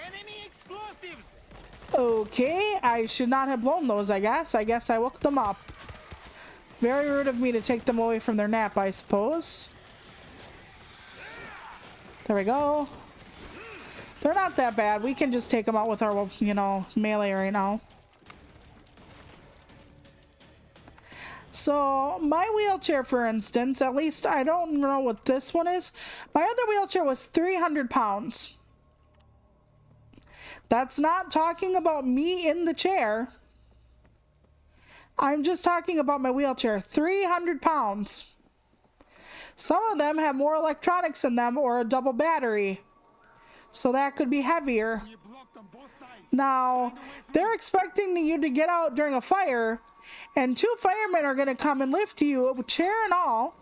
Enemy explosives. Okay, I should not have blown those, I guess. I guess I woke them up. Very rude of me to take them away from their nap, I suppose. There we go. They're not that bad. We can just take them out with our, you know, melee right now. So, my wheelchair, for instance, at least I don't know what this one is. My other wheelchair was 300 pounds. That's not talking about me in the chair. I'm just talking about my wheelchair. 300 pounds. Some of them have more electronics in them or a double battery. So that could be heavier. You blocked on both sides. Now, they're expecting you to get out during a fire, and 2 firemen are going to come and lift you, chair and all.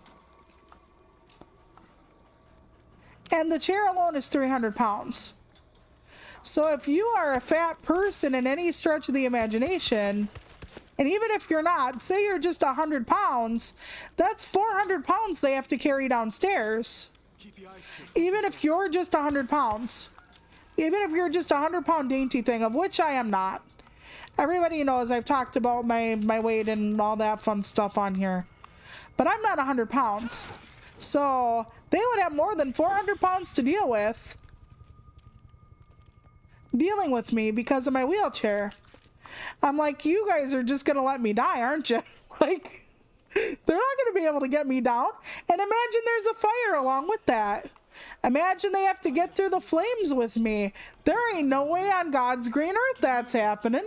And the chair alone is 300 pounds. So if you are a fat person in any stretch of the imagination, and even if you're not, say you're just 100 pounds, that's 400 pounds they have to carry downstairs. Even if you're just 100 pounds. Even if you're just a 100-pound dainty thing, of which I am not. Everybody knows I've talked about my weight and all that fun stuff on here. But I'm not 100 pounds. So they would have more than 400 pounds to deal with. Dealing with me because of my wheelchair. I'm like, you guys are just going to let me die, aren't you? Like, they're not going to be able to get me down. And imagine there's a fire along with that. Imagine they have to get through the flames with me. There ain't no way on God's green earth that's happening.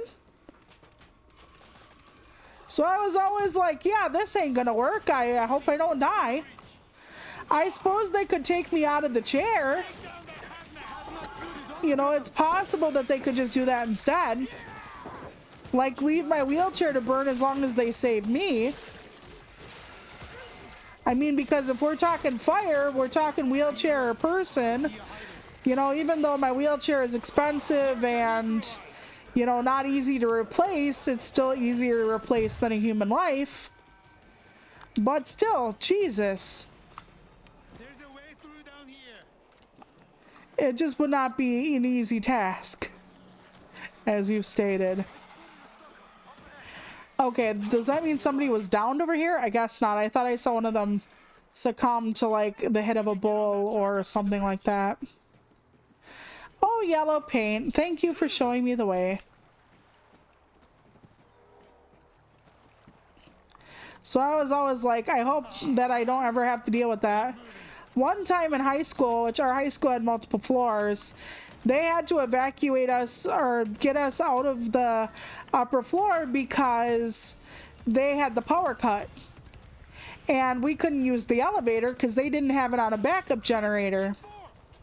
So I was always like, yeah, this ain't going to work. I hope I don't die. I suppose they could take me out of the chair. You know, it's possible that they could just do that instead. Like, leave my wheelchair to burn as long as they save me. I mean, because if we're talking fire, we're talking wheelchair or person. You know, even though my wheelchair is expensive and, you know, not easy to replace, it's still easier to replace than a human life. But still, Jesus. There's a way through down here. It just would not be an easy task, as you've stated. Okay, does that mean somebody was downed over here? I guess not. I thought I saw one of them succumb to, like, the hit of a bull or something like that. Oh, yellow paint. Thank you for showing me the way. So I was always like, I hope that I don't ever have to deal with that. One time in high school, which our high school had multiple floors, they had to evacuate us or get us out of the upper floor because they had the power cut. And we couldn't use the elevator because they didn't have it on a backup generator.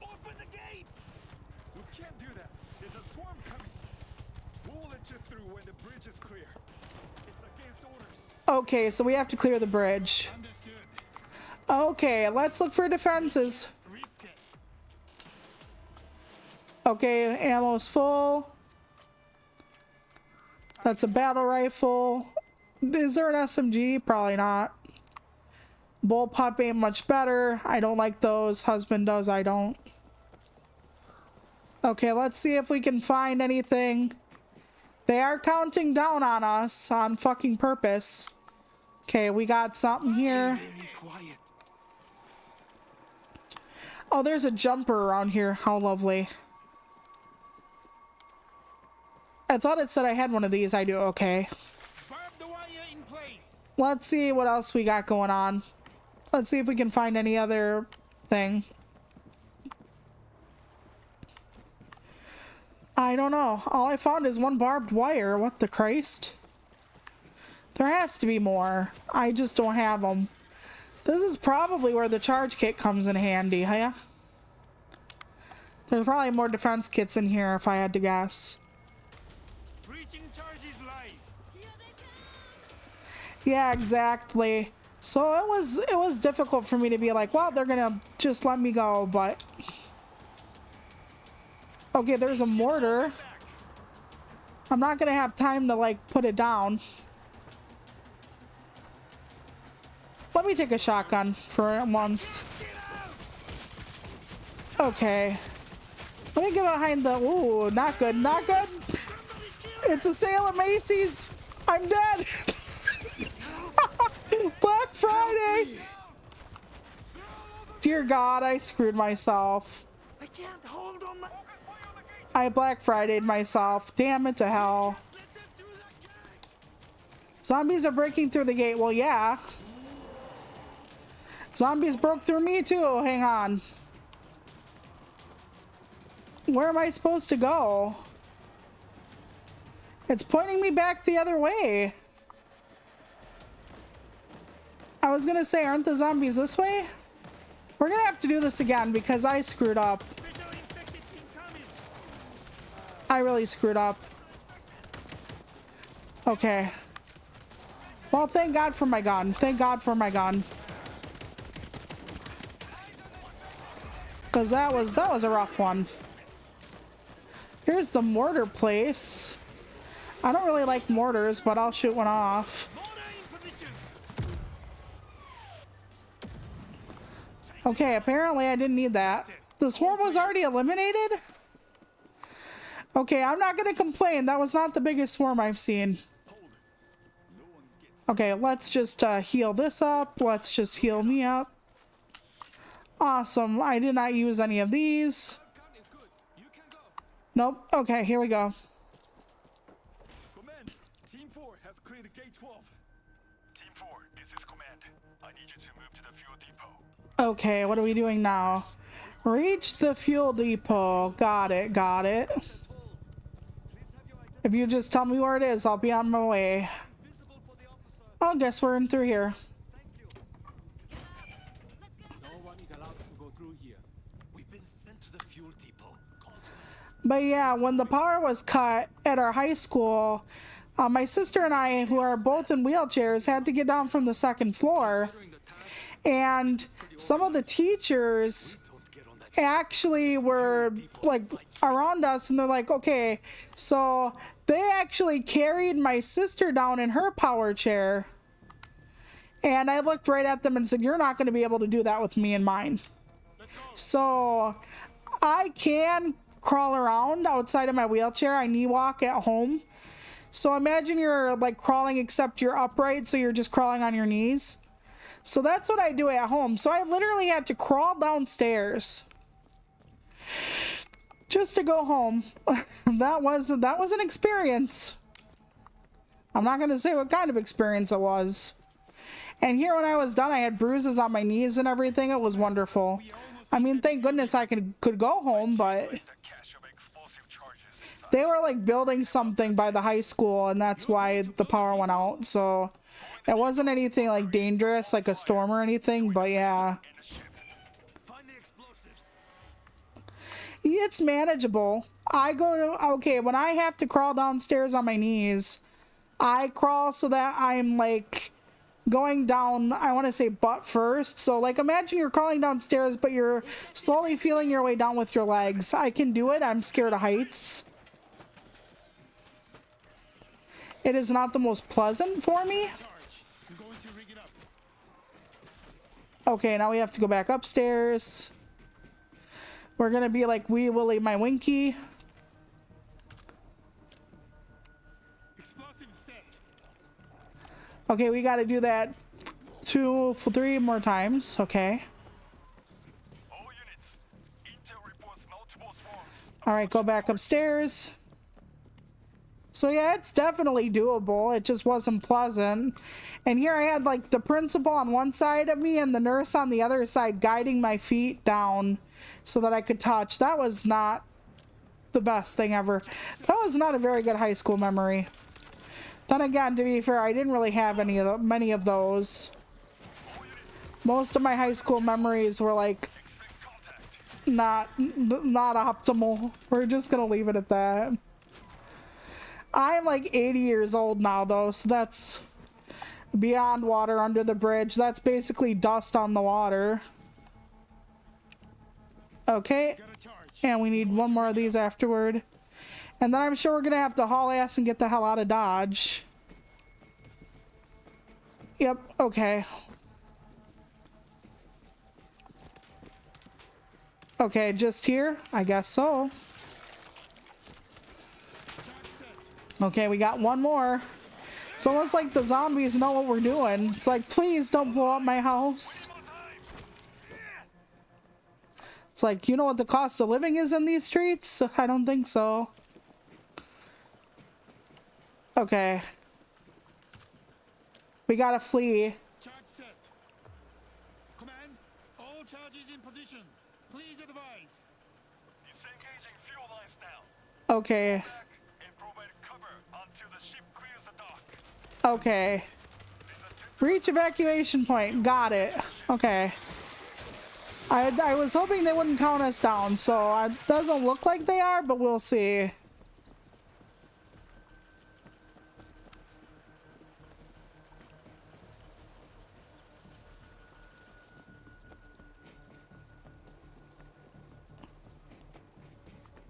Open the gates! You can't do that. There's a swarm coming. We'll let you through when the bridge is clear. It's against orders. Okay, so we have to clear the bridge. Understood. Okay, let's look for defenses. Risk it. Okay, ammo's full. That's a battle rifle. Is there an SMG? Probably not. Bullpup ain't much better. I don't like those. Husband does, I don't. Okay, let's see if we can find anything. They are counting down on us on fucking purpose. Okay, we got something here. Very quiet. Oh, there's a jumper around here. How lovely. I thought it said I had one of these. I do. Okay. Barb the wire in place. Let's see what else we got going on. Let's see if we can find any other thing. I don't know. All I found is one barbed wire. What the Christ? There has to be more. I just don't have them. This is probably where the charge kit comes in handy, huh? There's probably more defense kits in here if I had to guess. Breaching charges live. Yeah, exactly. So it was difficult for me to be like, well, they're gonna just let me go, but okay, there's a mortar. I'm not gonna have time to like put it down. Let me take a shotgun for once. Okay. Let me get behind the, ooh, not good, not good. It's a sale at Macy's. I'm dead. Black Friday. Dear God, I screwed myself. I can't hold on my. I Black Friday'd myself. Damn it to hell. Let them do that gag. Zombies are breaking through the gate. Well, yeah. Zombies broke through me too. Hang on. Where am I supposed to go? It's pointing me back the other way. I was gonna say, aren't the zombies this way? We're gonna have to do this again because I screwed up. Visually infected incoming. I really screwed up. Okay. Well, thank God for my gun. Thank God for my gun. Because that was a rough one. Here's the mortar place. I don't really like mortars, but I'll shoot one off. Mortar in position. Okay, apparently I didn't need that. The swarm was already eliminated? Okay, I'm not gonna complain. That was not the biggest swarm I've seen. Okay, let's just heal this up. Let's just heal me up. Awesome. I did not use any of these. Nope. Okay, here we go. Command, Team 4 has cleared Gate 12. Team 4, this is command. I need you to move to the fuel depot. Okay, what are we doing now? Reach the fuel depot. Got it, got it. If you just tell me where it is, I'll be on my way. Visible for the officer. Oh, guess we're in through here. No one is allowed to go through here. We've been sent to the fuel depot. But yeah, when the power was cut at our high school, my sister and I, who are both in wheelchairs, had to get down from the second floor. And some of the teachers actually were like around us, and they're like, okay, so they actually carried my sister down in her power chair. And I looked right at them and said, you're not going to be able to do that with me and mine. So I can crawl around outside of my wheelchair. I knee walk at home. So imagine you're like crawling, except you're upright, so you're just crawling on your knees. So that's what I do at home. So I literally had to crawl downstairs just to go home. that was an experience. I'm not gonna say what kind of experience it was. And here, when I was done, I had bruises on my knees and everything. It was wonderful. I mean, thank goodness I could go home, but The cache of explosive charges inside. they were like building something by the high school, and that's why the power went out. So it wasn't anything like dangerous, like a storm or anything, but yeah. Find the explosives. It's manageable. Okay, when I have to crawl downstairs on my knees, I crawl so that I'm like going down, I want to say butt first. So like imagine you're crawling downstairs, but you're slowly feeling your way down with your legs. I can do it. I'm scared of heights. It is not the most pleasant for me. Charge. I'm going to rig it up. Okay, now we have to go back upstairs. We're gonna be like Wee Willie my Winky. Explosive set. Okay, we gotta do that 3 more times. Okay. All units. Intel reports multiple swarms. All right, go back upstairs. So yeah, it's definitely doable. It just wasn't pleasant. And here I had like the principal on one side of me and the nurse on the other side guiding my feet down so that I could touch. That was not the best thing ever. That was not a very good high school memory. Then again, to be fair, I didn't really have many of those. Most of my high school memories were like not optimal. We're just gonna leave it at that. I'm like 80 years old now though, so that's beyond water under the bridge. That's basically dust on the water. Okay, Got a charge. and we need one more of these afterward. And then I'm sure we're gonna have to haul ass and get the hell out of Dodge. Yep, okay. Okay, just here? I guess so. Okay, we got one more. It's almost like the zombies know what we're doing. It's like, please don't blow up my house. It's like, you know what the cost of living is in these streets? I don't think so. Okay. We gotta flee. Charge set. Command, all charges in position. Please advise. Disengaging fuel lines now. Okay. Back and provide cover until the ship clears the dock. Okay. Reach evacuation point. Got it. Okay. I was hoping they wouldn't count us down, so it doesn't look like they are, but we'll see.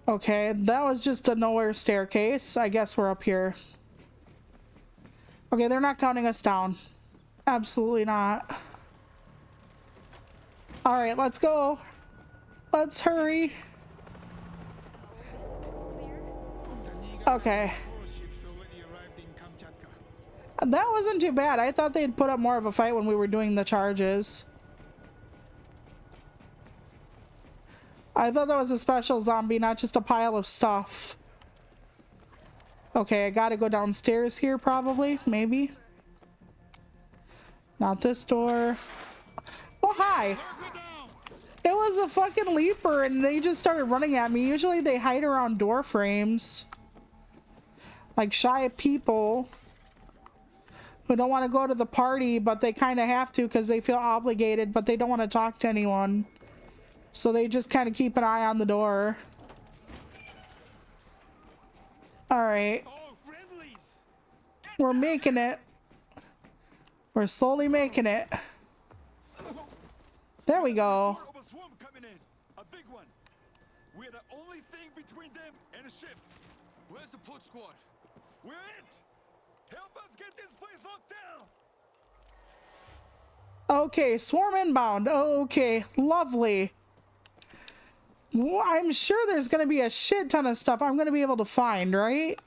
Okay, that was just a nowhere staircase. I guess we're up here. Okay, they're not counting us down. Absolutely not. All right, let's go. Let's hurry. Okay. Warships already arrived in Kamchatka. That wasn't too bad. I thought they'd put up more of a fight when we were doing the charges. I thought that was a special zombie, not just a pile of stuff. Okay, I gotta go downstairs here probably, maybe. Not this door. Oh, hi. It was a fucking leaper and they just started running at me. Usually they hide around door frames. Like shy people who don't want to go to the party, but they kind of have to because they feel obligated, but they don't want to talk to anyone. So they just kind of keep an eye on the door. All right. Oh, friendlies! We're making it. We're slowly making it. There we go. More of a swarm coming in. A big one. We're the only thing between them and a ship. Where's the port squad? We're it! Help us get this place locked down! Okay, swarm inbound. Okay, lovely. Well, I'm sure there's going to be a shit ton of stuff I'm going to be able to find, right?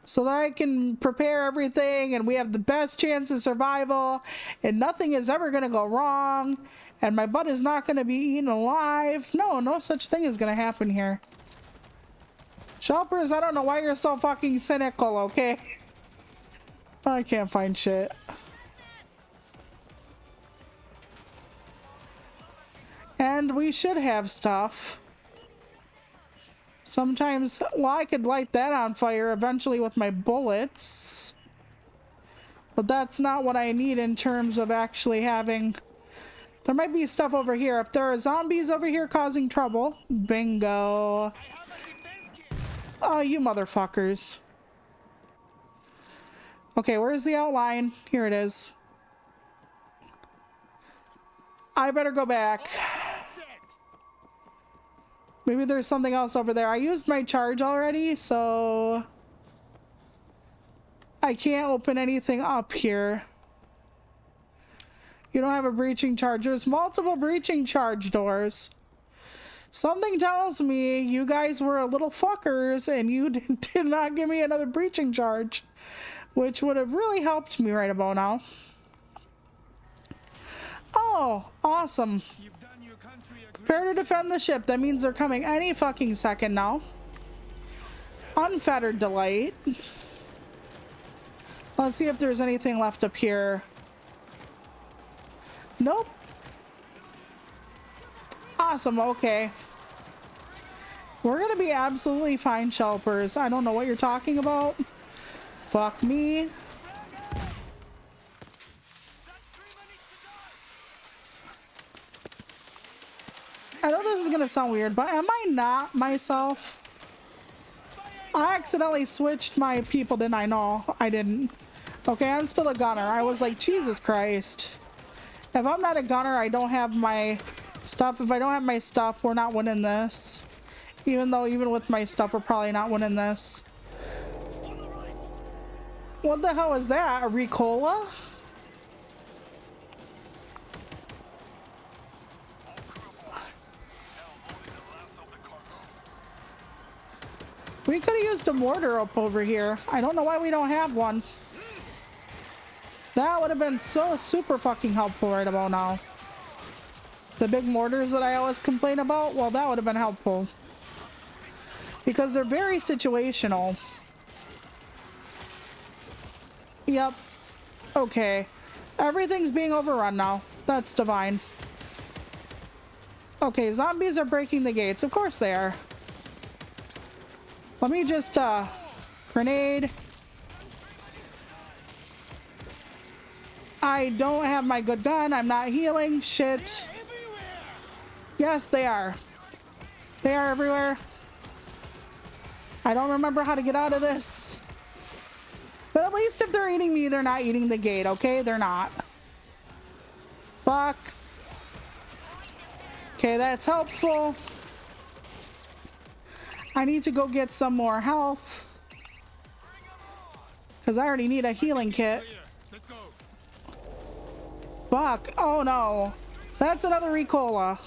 So that I can prepare everything and we have the best chance of survival and nothing is ever going to go wrong and my butt is not going to be eaten alive. No, no such thing is going to happen here. Shelpers, I don't know why you're so fucking cynical, okay? I can't find shit. And we should have stuff. Sometimes, well, I could light that on fire eventually with my bullets. But that's not what I need in terms of actually having... There might be stuff over here. If there are zombies over here causing trouble. Bingo. Oh, you motherfuckers. Okay, where's the outline? Here it is. I better go back. Maybe there's something else over there. I used my charge already, so I can't open anything up here. You don't have a breaching charge. There's multiple breaching charge doors. Something tells me you guys were a little fuckers and you did not give me another breaching charge, which would have really helped me right about now. Oh, awesome. You've done your country a great Prepare to defend the ship. That means they're coming any fucking second now. Unfettered delight. Let's see if there's anything left up here. Nope. Awesome, okay. We're gonna be absolutely fine, Shelpers. I don't know what you're talking about. Fuck me. I know this is gonna sound weird, but am I not myself? I accidentally switched my people, didn't I? No, I didn't. Okay, I'm still a gunner. I was like, Jesus Christ. If I'm not a gunner, I don't have my stuff. If I don't have my stuff, we're not winning this. Even though, even with my stuff, we're probably not winning this. What the hell is that? A Ricola? We could have used a mortar up over here. I don't know why we don't have one. That would have been so super fucking helpful right about now. The big mortars that I always complain about, well, that would have been helpful. Because they're very situational. Yep. Okay. Everything's being overrun now. That's divine. Okay, zombies are breaking the gates. Of course they are. Let me just, grenade. I don't have my good gun. I'm not healing. Shit. Yes, they are. They are everywhere. I don't remember how to get out of this. But at least if they're eating me, they're not eating the gate, okay? They're not. Fuck. Okay, that's helpful. I need to go get some more health. Because I already need a healing kit. Let's go. Fuck. Oh no. That's another Ricola.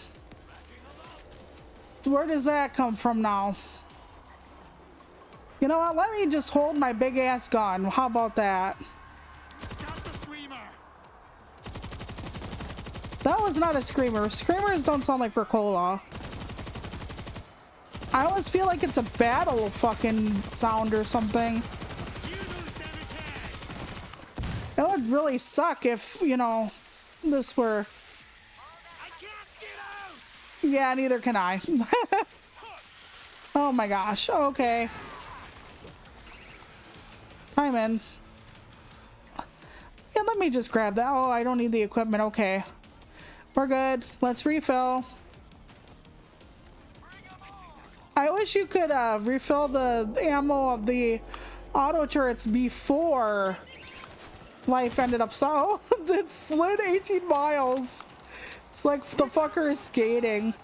Where does that come from now? You know what? Let me just hold my big ass gun. How about that? Got the screamer. That was not a screamer. Screamers don't sound like Ricola. I always feel like it's a battle fucking sound or something. You don't stand a chance. It would really suck if, you know, this were... I can't get out. Yeah, neither can I. Oh my gosh. Okay. I'm in. Yeah, let me just grab that. Oh, I don't need the equipment. Okay. We're good. Let's refill. I wish you could refill the ammo of the auto turrets before life ended up so. It slid 18 miles. It's like the fucker is skating.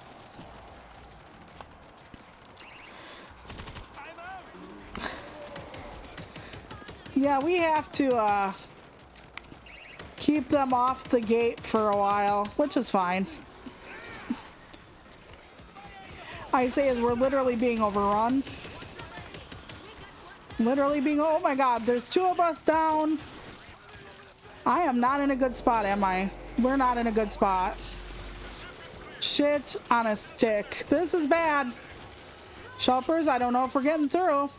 I'm out. Yeah, we have to keep them off the gate for a while, which is fine. I say as we're literally being overrun. Literally being, oh my god, there's two of us down. I am not in a good spot, am I? We're not in a good spot. Shit on a stick. This is bad. Shelpers, I don't know if we're getting through.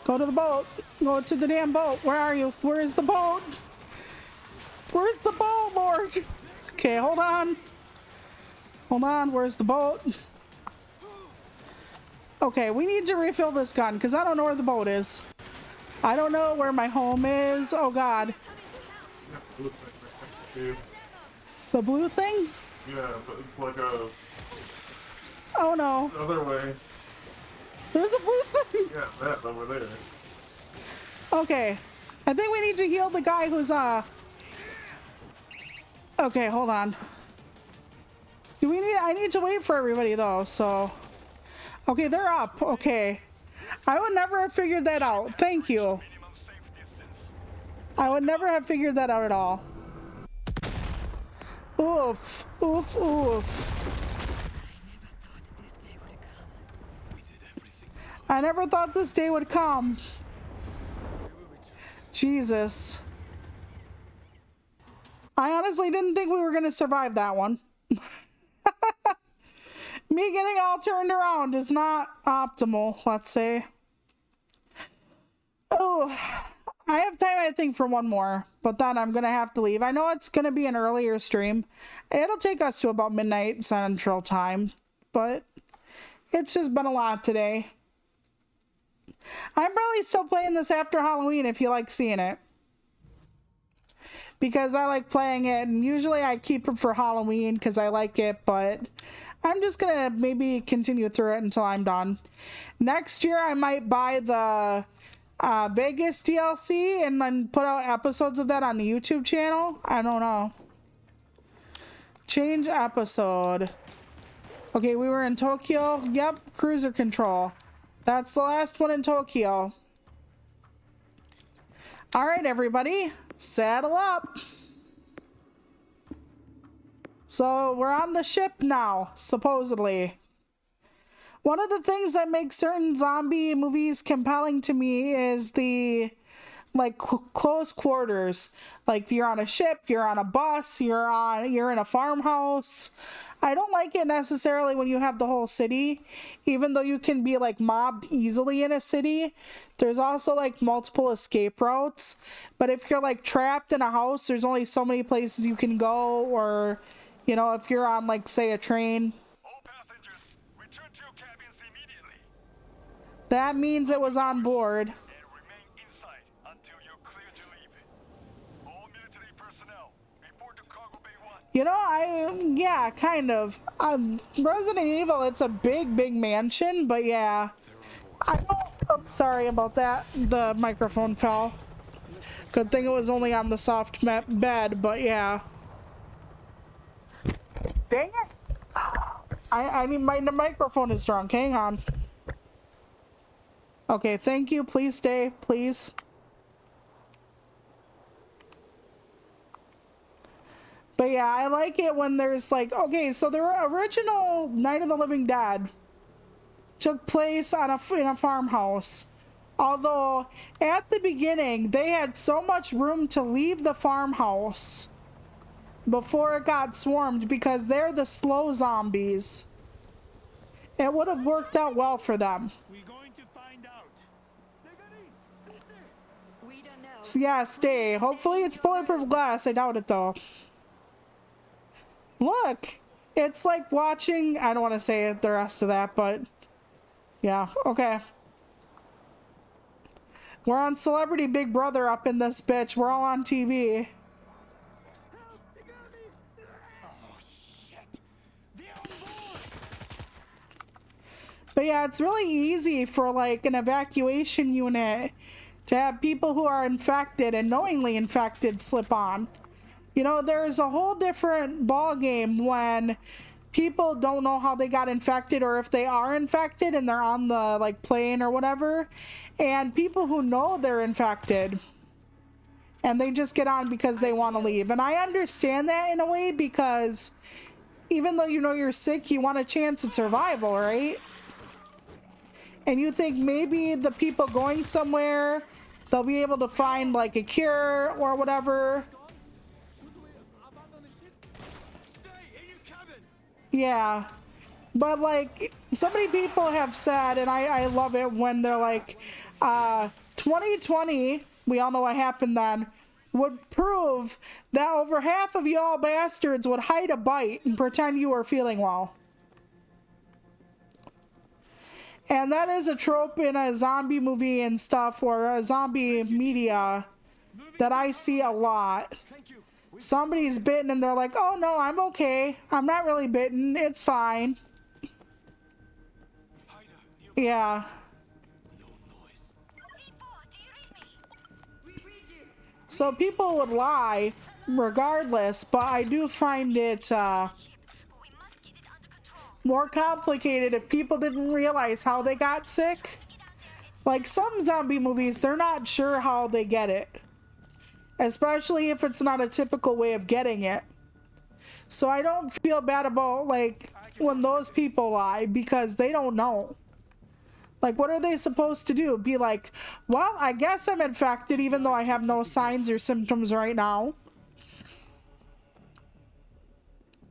Go to the boat. Go to the damn boat. Where are you? Where is the boat? Where's the boat, Lord? Okay, hold on. Hold on, where's the boat? Okay, we need to refill this gun because I don't know where the boat is. I don't know where my home is. Oh god. The blue thing? Yeah, but it's like a Oh no. other way. There's a blue thing. Yeah, that over there. Okay. I think we need to heal the guy who's Okay, hold on. Do we need I need to wait for everybody though, so okay, they're up. Okay. I would never have figured that out. Thank you. I would never have figured that out at all. Oof. Oof, oof. I never thought this day would come. Jesus. I honestly didn't think we were going to survive that one. Me getting all turned around is not optimal, let's say. Oh, I have time, I think, for one more, but then I'm going to have to leave. I know it's going to be an earlier stream. It'll take us to about midnight Central Time, but it's just been a lot today. I'm probably still playing this after Halloween if you like seeing it. Because I like playing it, and usually I keep it for Halloween because I like it, but I'm just gonna maybe continue through it until I'm done. Next year I might buy the Vegas DLC and then put out episodes of that on the YouTube channel. I don't know. Change episode. Okay, we were in Tokyo. Yep, cruiser control. That's the last one in Tokyo. All right, everybody, saddle up. So we're on the ship now, supposedly. One of the things that makes certain zombie movies compelling to me is the like close quarters. Like you're on a ship, you're on a bus, you're in a farmhouse. I don't like it necessarily when you have the whole city, even though you can be like mobbed easily in a city. There's also like multiple escape routes, but if you're like trapped in a house, there's only so many places you can go, or you know, if you're on like say a train. All passengers, return to your cabins immediately That means it was on board. and remain inside until you're clear to leave. All military personnel, report to Cargo Bay 1. You know, yeah, kind of. Resident Evil, it's a big mansion, but yeah. Oh, sorry about that. The microphone fell. Good thing it was only on the soft bed, but yeah. Dang it. I mean, my microphone is drunk. Hang on. Okay, thank you. Please stay, please. But yeah, I like it when there's like, okay, so the original Night of the Living Dead took place on in a farmhouse. Although at the beginning they had so much room to leave the farmhouse before it got swarmed because they're the slow zombies. It would have worked out well for them. We're going to find out. We don't know. So yeah, stay. Hopefully it's bulletproof glass. I doubt it though. Look, it's like watching, I don't want to say the rest of that, but yeah, okay. We're on Celebrity Big Brother up in this bitch. We're all on TV. Oh shit! They're on board. But yeah, it's really easy for like an evacuation unit to have people who are infected and knowingly infected slip on. You know, there's a whole different ball game when people don't know how they got infected or if they are infected and they're on the like plane or whatever, and people who know they're infected and they just get on because they want to leave. And I understand that in a way, because even though you know you're sick, you want a chance at survival, right? And you think maybe the people going somewhere, they'll be able to find like a cure or whatever. Yeah, but like so many people have said, and I love it when they're like, 2020, we all know what happened then, would prove that over half of y'all bastards would hide a bite and pretend you were feeling well. And that is a trope in a zombie movie and stuff, or a zombie media, that I see a lot. Thank you. Somebody's bitten and they're like, oh no, I'm okay. I'm not really bitten. It's fine. Yeah. No noise. So people would lie regardless, but I do find it more complicated if people didn't realize how they got sick. Like some zombie movies, they're not sure how they get it. Especially if it's not a typical way of getting it. So I don't feel bad about like when those people lie, because they don't know. Like, what are they supposed to do? Be like, well, I guess I'm infected even though I have no signs or symptoms right now.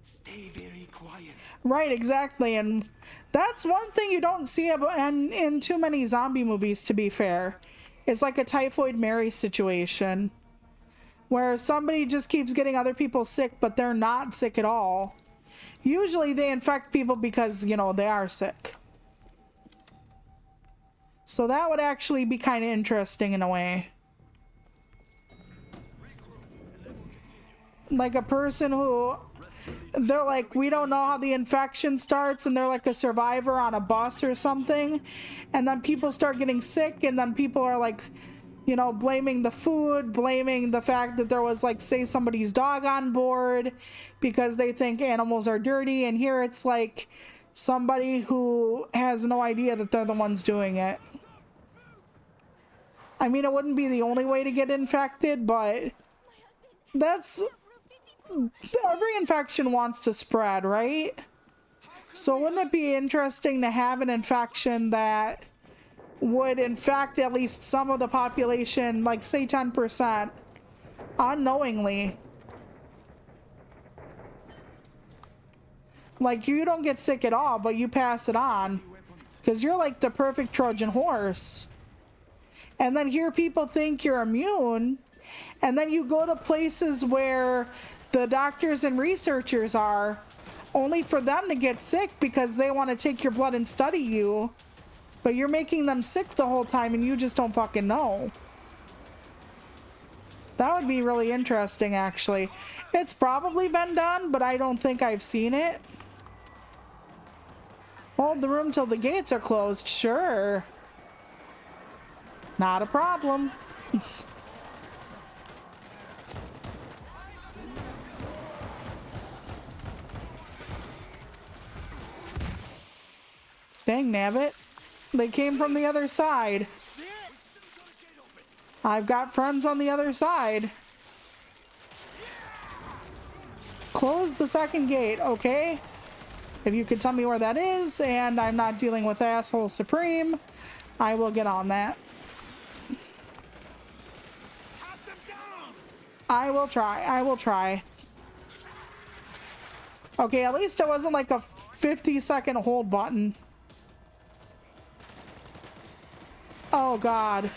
Stay very quiet. Right, exactly. And that's one thing you don't see in too many zombie movies, to be fair. It's like a Typhoid Mary situation, where somebody just keeps getting other people sick, but they're not sick at all. Usually they infect people because, you know, they are sick. So that would actually be kind of interesting in a way. Like a person who, they're like, we don't know how the infection starts, and they're like a survivor on a bus or something, and then people start getting sick, and then people are like, you know, blaming the food, blaming the fact that there was, like, say somebody's dog on board because they think animals are dirty. And here it's like somebody who has no idea that they're the ones doing it. I mean, it wouldn't be the only way to get infected, but that's, every infection wants to spread, right? So wouldn't it be interesting to have an infection that would infect at least some of the population, like say 10%, unknowingly? Like, you don't get sick at all, but you pass it on because you're like the perfect Trojan horse. And then here people think you're immune, and then you go to places where the doctors and researchers are, only for them to get sick because they want to take your blood and study you. But you're making them sick the whole time and you just don't fucking know. That would be really interesting, actually. It's probably been done, but I don't think I've seen it. Hold the room till the gates are closed. Sure. Not a problem. Dang nabbit. They came from the other side. I've got friends on the other side. Close the second gate, okay? If you could tell me where that is and I'm not dealing with Asshole Supreme, I will get on that. I will try. I will try. Okay, at least it wasn't like a 50-second hold button. Oh, God.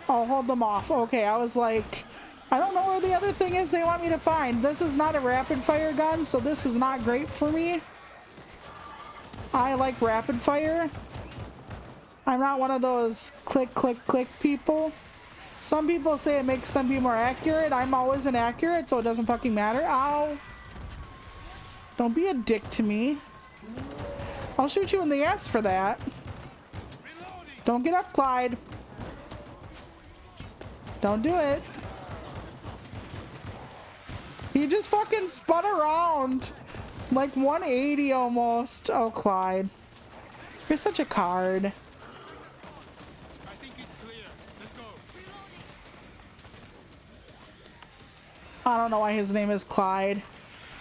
I'll hold them off. Okay, I was like, I don't know where the other thing is they want me to find. This is not a rapid fire gun, so this is not great for me. I like rapid fire. I'm not one of those click, click, click people. Some people say it makes them be more accurate. I'm always inaccurate, so it doesn't fucking matter. Ow. Don't be a dick to me. I'll shoot you in the ass for that. Don't get up, Clyde. Don't do it. He just fucking spun around. Like 180 almost. Oh, Clyde. You're such a card. I think it's clear. Let's go. I don't know why his name is Clyde.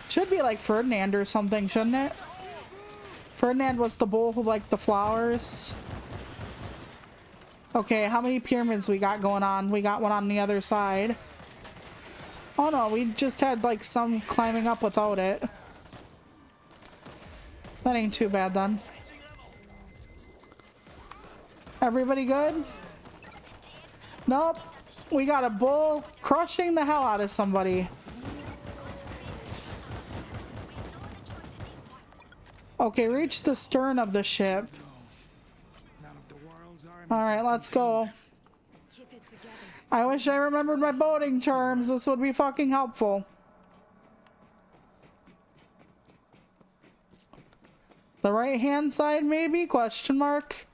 Should be like Ferdinand or something, shouldn't it? Ferdinand was the bull who liked the flowers. Okay, how many pyramids we got going on? We got one on the other side. Oh no, we just had like some climbing up without it. That ain't too bad then. Everybody good? Nope. We got a bull crushing the hell out of somebody. Okay, reach the stern of the ship. Alright, let's go. I wish I remembered my boating terms. This would be fucking helpful. The right hand side maybe? Question mark.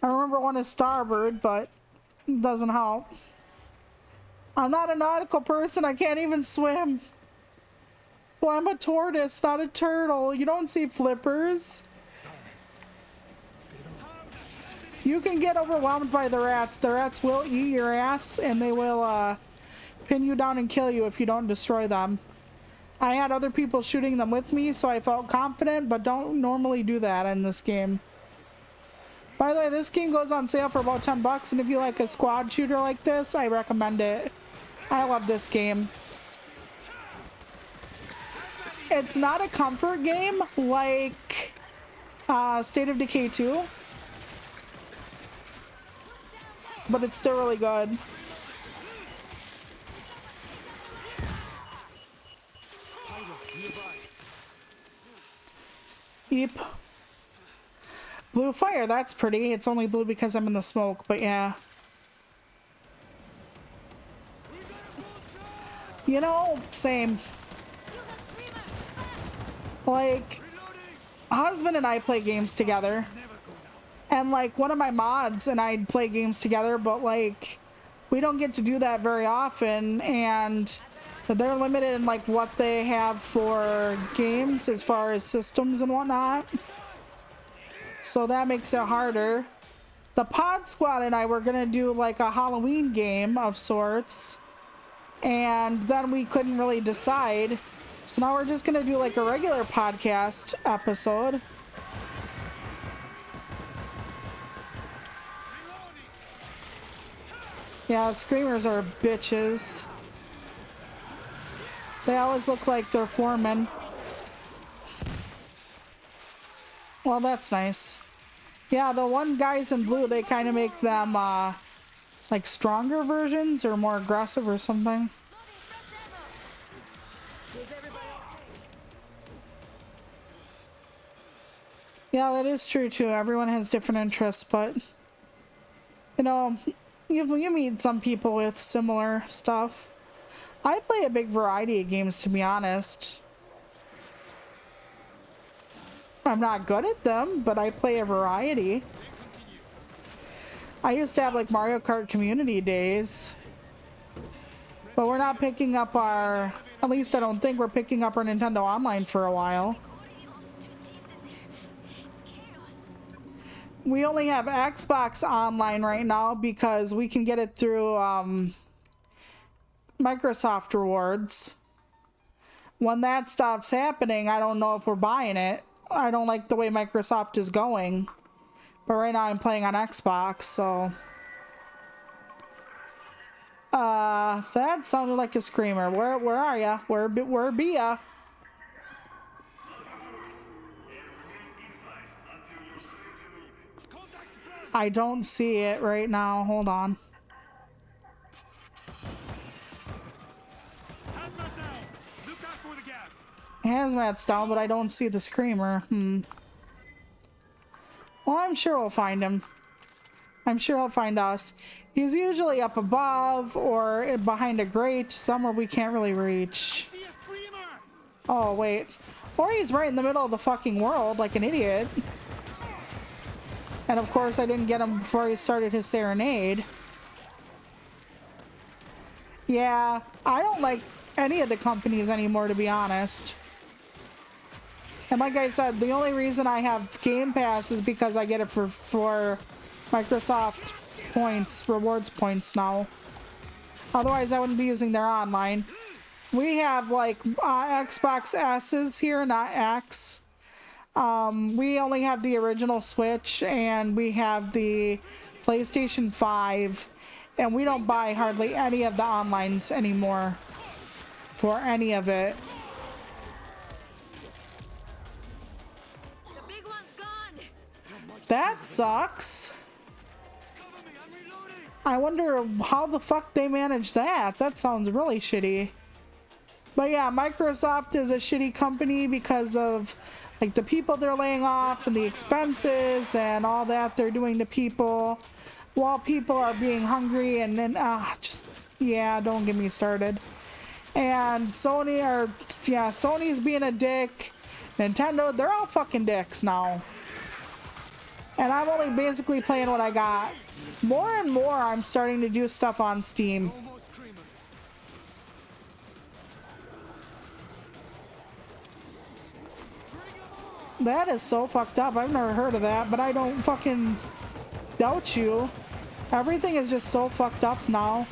I remember one is starboard, but it doesn't help. I'm not a nautical person. I can't even swim. So I'm a tortoise, not a turtle. You don't see flippers. You can get overwhelmed by the rats. The rats will eat your ass and they will pin you down and kill you if you don't destroy them. I had other people shooting them with me, so I felt confident, but don't normally do that in this game. By the way, this game goes on sale for about 10 bucks, and if you like a squad shooter like this, I recommend it. I love this game. It's not a comfort game like State of Decay 2, but it's still really good. Yep. Blue fire, that's pretty. It's only blue because I'm in the smoke, but yeah. You know, same. Like, husband and I play games together. And like, one of my mods and I play games together, but like, we don't get to do that very often, and they're limited in like what they have for games as far as systems and whatnot. So that makes it harder. The Pod Squad and I were gonna do like a Halloween game of sorts, and then we couldn't really decide. So now we're just gonna do like a regular podcast episode. Yeah, screamers are bitches. They always look like they're foremen. Well, that's nice. Yeah, the one guys in blue, they kind of make them like stronger versions or more aggressive or something. Yeah, that is true too. Everyone has different interests, but you know, you meet some people with similar stuff. I play a big variety of games, to be honest. I'm not good at them, but I play a variety. I used to have like Mario Kart community days. But we're not picking up our, at least I don't think we're picking up our Nintendo Online for a while. We only have Xbox Online right now because we can get it through Microsoft Rewards. When that stops happening, I don't know if we're buying it. I don't like the way Microsoft is going. But right now I'm playing on Xbox, so... that sounded like a screamer. Where are ya? Where be ya? I don't see it right now. Hold on. Hazmat down. Look out for the gas. Hazmat's down, but I don't see the screamer. Well, I'm sure we'll find him. I'm sure he'll find us. He's usually up above or behind a grate, somewhere we can't really reach. See a screamer. Oh, wait. Or he's right in the middle of the fucking world like an idiot. And of course I didn't get him before he started his serenade. Yeah, I don't like any of the companies anymore, to be honest. And like I said, the only reason I have Game Pass is because I get it for Microsoft points, rewards points now. Otherwise, I wouldn't be using their online. We have like Xbox S's here, not X. We only have the original Switch and we have the PlayStation 5. And we don't buy hardly any of the onlines anymore for any of it. The big one's gone. That sucks. Cover me. I'm reloading. I wonder how the fuck they managed that. That sounds really shitty. But yeah, Microsoft is a shitty company because of like the people they're laying off and the expenses and all that they're doing to people while people are being hungry, and then just, yeah, don't get me started. And Sony's being a dick. Nintendo, they're all fucking dicks now. And I'm only basically playing what I got. More and more I'm starting to do stuff on Steam. Almost screamer. That is so fucked up. I've never heard of that, but I don't fucking doubt you. Everything is just so fucked up now.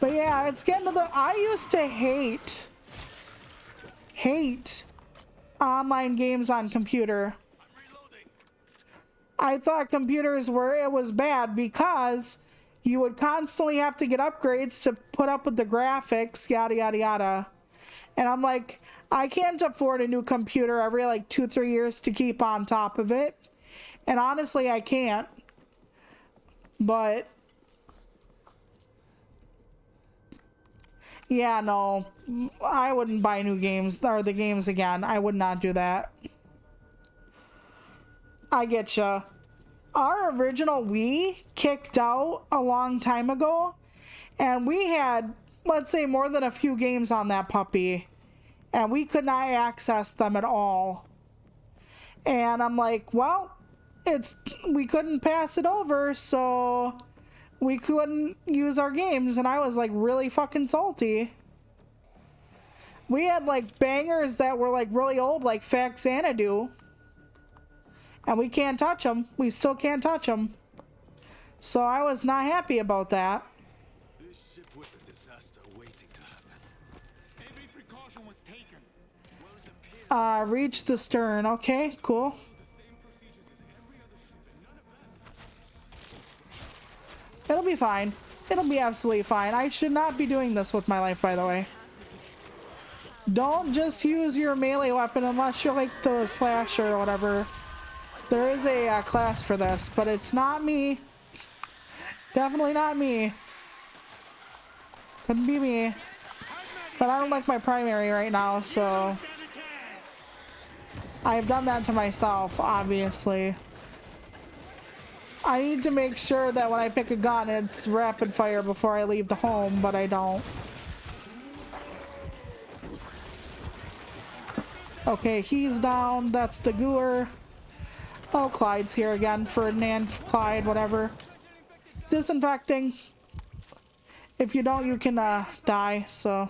But yeah, it's getting to the... I used to hate online games on computer. I thought computers it was bad because you would constantly have to get upgrades to put up with the graphics, yada, yada, yada. And I'm like, I can't afford a new computer every like 2-3 years to keep on top of it. And honestly, I can't. But yeah, no, I wouldn't buy new games or the games again. I would not do that. I get ya. Our original Wii kicked out a long time ago, and we had, let's say, more than a few games on that puppy, and we could not access them at all. And I'm like, well, we couldn't pass it over, so we couldn't use our games, and I was like really fucking salty. We had like bangers that were like really old, like Fact Xanadu. And we can't touch them. We still can't touch them. So I was not happy about that. This ship was a disaster waiting to happen. Every precaution was taken. Well, it appears Reach the stern. Okay, cool. the same procedures as every other ship, and none of that. It'll be fine. It'll be absolutely fine. I should not be doing this with my life, by the way. Don't just use your melee weapon unless you're like the slasher or whatever. There is a class for this, but it's not me. Definitely not me. Couldn't be me. But I don't like my primary right now, so Stand a chance. I've done that to myself, obviously. I need to make sure that when I pick a gun, it's rapid fire before I leave the home, but I don't. Okay, he's down. That's the gooer. Oh, Clyde's here again. Ferdinand, Clyde, whatever. Disinfecting. If you don't, you can die, so.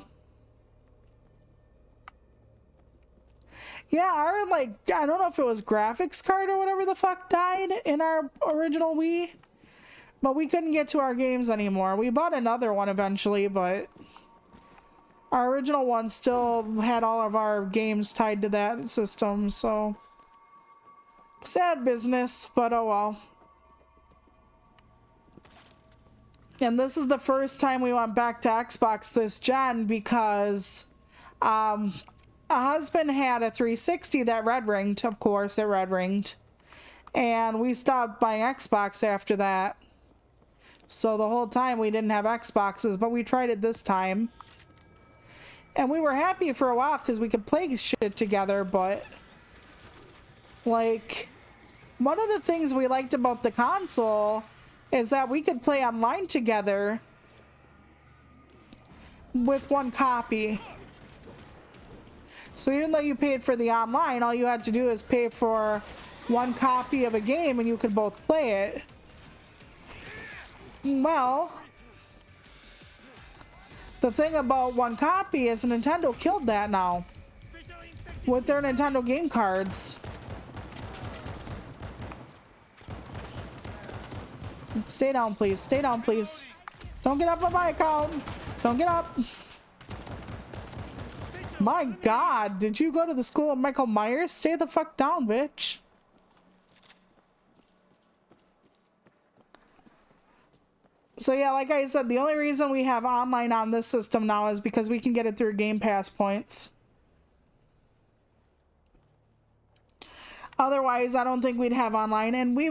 Yeah, our, like, I don't know if it was graphics card or whatever the fuck died in our original Wii. But we couldn't get to our games anymore. We bought another one eventually, but our original one still had all of our games tied to that system, so. Sad business, but oh well. And this is the first time we went back to Xbox this gen because a husband had a 360 that red ringed, of course, it red ringed. And we stopped buying Xbox after that. So the whole time we didn't have Xboxes, but we tried it this time. And we were happy for a while because we could play shit together, but like, one of the things we liked about the console is that we could play online together with one copy. So even though you paid for the online, all you had to do is pay for one copy of a game and you could both play it. Well, the thing about one copy is Nintendo killed that now with their Nintendo game cards. Stay down, please. Stay down, please. Don't get up on my account. Don't get up. My God, did you go to the school of Michael Myers? Stay the fuck down, bitch. So yeah, like I said, the only reason we have online on this system now is because we can get it through Game Pass points. Otherwise, I don't think we'd have online. And we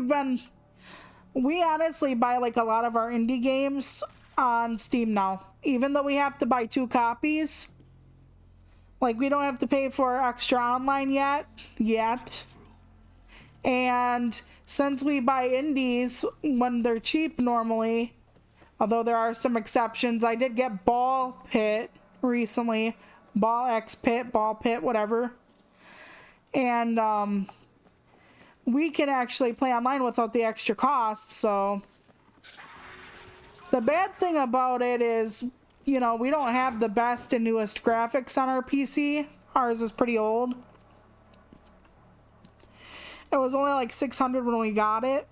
honestly buy like a lot of our indie games on Steam now. Even though we have to buy 2 copies. Like, we don't have to pay for extra online yet. And since we buy indies when they're cheap normally, although there are some exceptions, I did get Ball Pit recently. Ball X Pit, Ball Pit, whatever. And we can actually play online without the extra cost, so. The bad thing about it is, you know, we don't have the best and newest graphics on our PC. Ours is pretty old. It was only like $600 when we got it.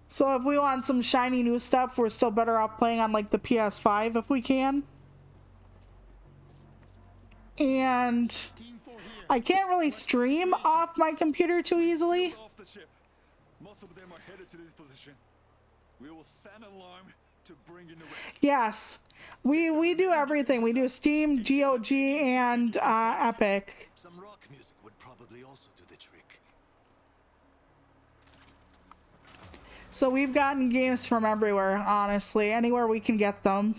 So if we want some shiny new stuff, we're still better off playing on like the PS5 if we can. And I can't really stream off my computer too easily. Off the ship. Most of them are headed to this position. We will sound alarm to bring in the rest. Yes, we do everything. We do Steam, GOG, and Epic. Some rock music would probably also do the trick. So we've gotten games from everywhere, honestly. Anywhere we can get them.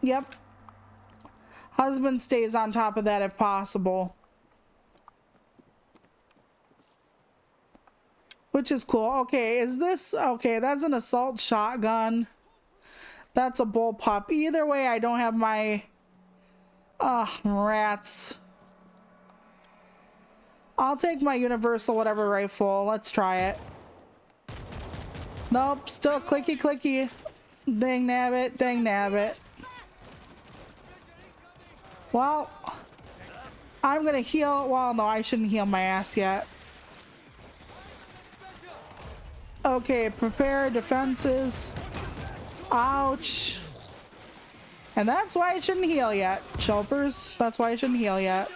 Yep. Husband stays on top of that if possible. Which is cool. Okay, is this... Okay, that's an assault shotgun. That's a bullpup. Either way, I don't have my... rats. I'll take my universal whatever rifle. Let's try it. Nope, still clicky clicky. Dang nabbit, dang nabbit. Well, I'm gonna heal. Well, no, I shouldn't heal my ass yet. Okay, prepare defenses. Ouch. And that's why I shouldn't heal yet, Chopers. That's why I shouldn't heal yet.